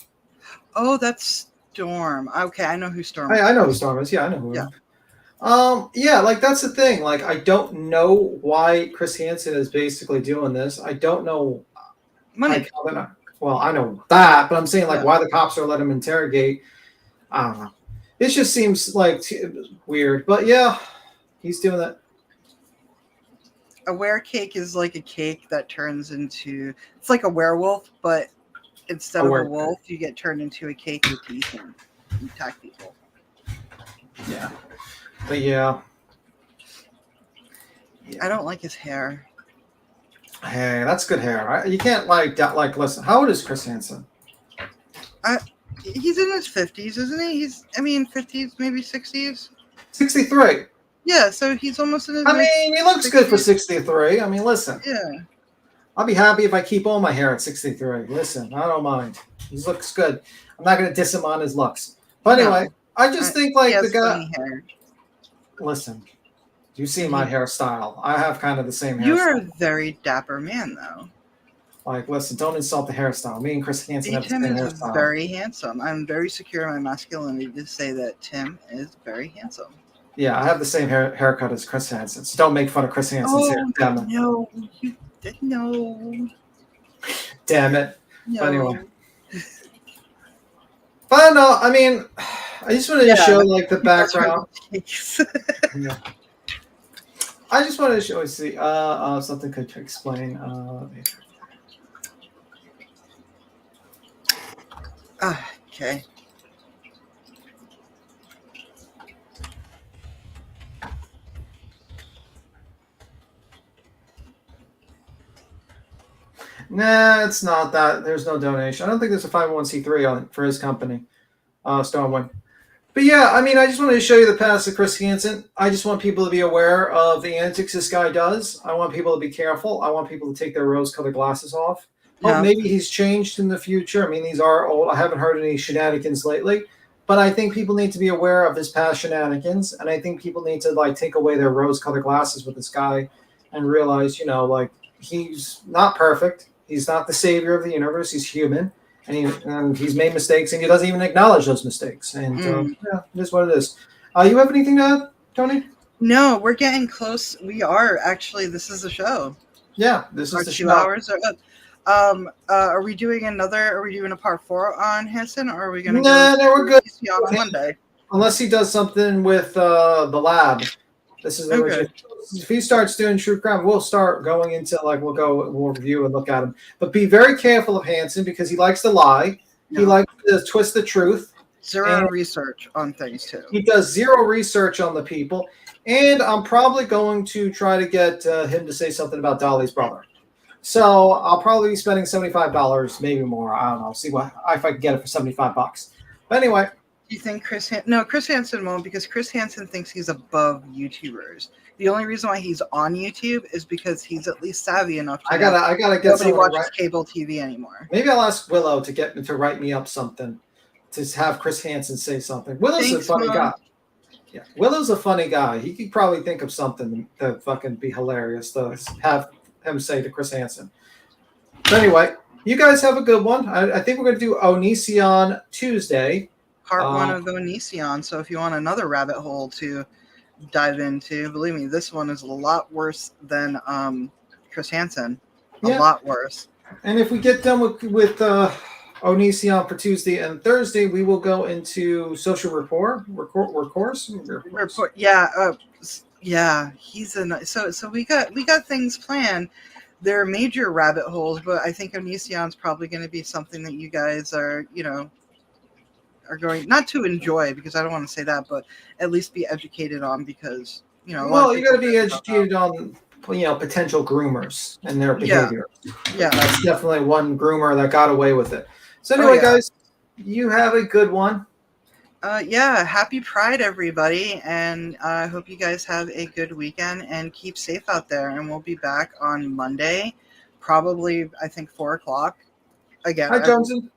Oh, that's Storm. Okay, I know who Storm is. I know who Storm is. Yeah, I know who. Yeah. Yeah, like that's the thing. Like, I don't know why Chris Hansen is basically doing this. I don't know. Money. Well, I know that, but I'm saying like why the cops are letting him interrogate. I don't know. It just seems like weird, but yeah, he's doing that. A wear cake is like a cake that turns into, it's like a werewolf, but instead of a wolf, you get turned into a cake with teeth and you attack people. Yeah. But yeah. I don't like his hair. Hey, that's good hair. You can't like listen. How old is Chris Hansen? He's in his 50s, isn't he? 50s, maybe 60s. 63. Yeah, so he's almost in his. I mean, he looks 60s. good for 63. I mean, listen. Yeah. I'll be happy if I keep all my hair at 63. Listen, I don't mind. He looks good. I'm not going to diss him on his looks. But anyway, I just think like the guy. Hair. Listen, you see my hairstyle. I have kind of the same hairstyle. You're a very dapper man, though. Like, listen, don't insult the hairstyle. Me and Chris Hansen have the same Tim is hairstyle. very handsome. I'm very secure in my masculinity to say that Tim is very handsome. Yeah, I have the same haircut as Chris Hansen. So don't make fun of Chris Hansen's hair. Damn it. No, no. Damn it. No. But anyway. But no, I mean, I just wanted to show like the background. Yeah. I just wanted to show something could explain. Okay. Nah, it's not that. There's no donation. I don't think there's a 501c3 for his company, Stormwind. But yeah, I mean, I just wanted to show you the past of Chris Hansen. I just want people to be aware of the antics this guy does. I want people to be careful. I want people to take their rose-colored glasses off. Yeah. Maybe he's changed in the future. I mean, these are old. I haven't heard any shenanigans lately. But I think people need to be aware of his past shenanigans. And I think people need to, like, take away their rose-colored glasses with this guy and realize, you know, like, he's not perfect. He's not the savior of the universe. He's human. And he's made mistakes, and he doesn't even acknowledge those mistakes. And yeah, it is what it is. You have anything to add, Tony? No, we're getting close. We are actually. This is the show. Yeah, this is Our the 2 show. hours are up. Are we doing a part 4 on Hansen, or are we going to No, we're good. on Monday? unless he does something with the lab. This is Okay. if he starts doing true crime, we'll start going into we'll review and look at him. But be very careful of Hansen because he likes to lie. He Yeah. likes to twist the truth. Zero and research on things too. He does zero research on the people. And I'm probably going to try to get him to say something about Dolly's brother. So I'll probably be spending $75, maybe more. I don't know. See if I can get it for $75. But anyway. Do you think Chris Hansen won't, because Chris Hansen thinks he's above YouTubers. The only reason why he's on YouTube is because he's at least savvy enough to I gotta get nobody someone watches cable TV anymore. Maybe I'll ask Willow to get to write me up something, to have Chris Hansen say something. Willow's a funny guy. Yeah, Willow's a funny guy. He could probably think of something to fucking be hilarious to have him say to Chris Hansen. So anyway, you guys have a good one. I think we're going to do Onision Tuesday. Part 1 of the Onision. So if you want another rabbit hole to dive into, believe me, this one is a lot worse than Chris Hansen. A lot worse. And if we get done with Onision for Tuesday and Thursday, we will go into social report. Yeah, he's so we got things planned. They're major rabbit holes, but I think Onision's probably going to be something that you guys are going not to enjoy, because I don't want to say that, but at least be educated on, because well, you got to be educated on potential groomers and their behavior. Yeah, that's definitely one groomer that got away with it. So anyway, guys, you have a good one. Happy Pride, everybody, and I hope you guys have a good weekend and keep safe out there. And we'll be back on Monday, probably I think 4:00 again. Hi, Johnson.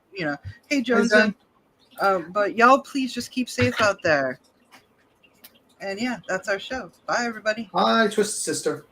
Hey Johnson. But y'all, please just keep safe out there. And yeah, that's our show. Bye, everybody. Bye, Twisted Sister.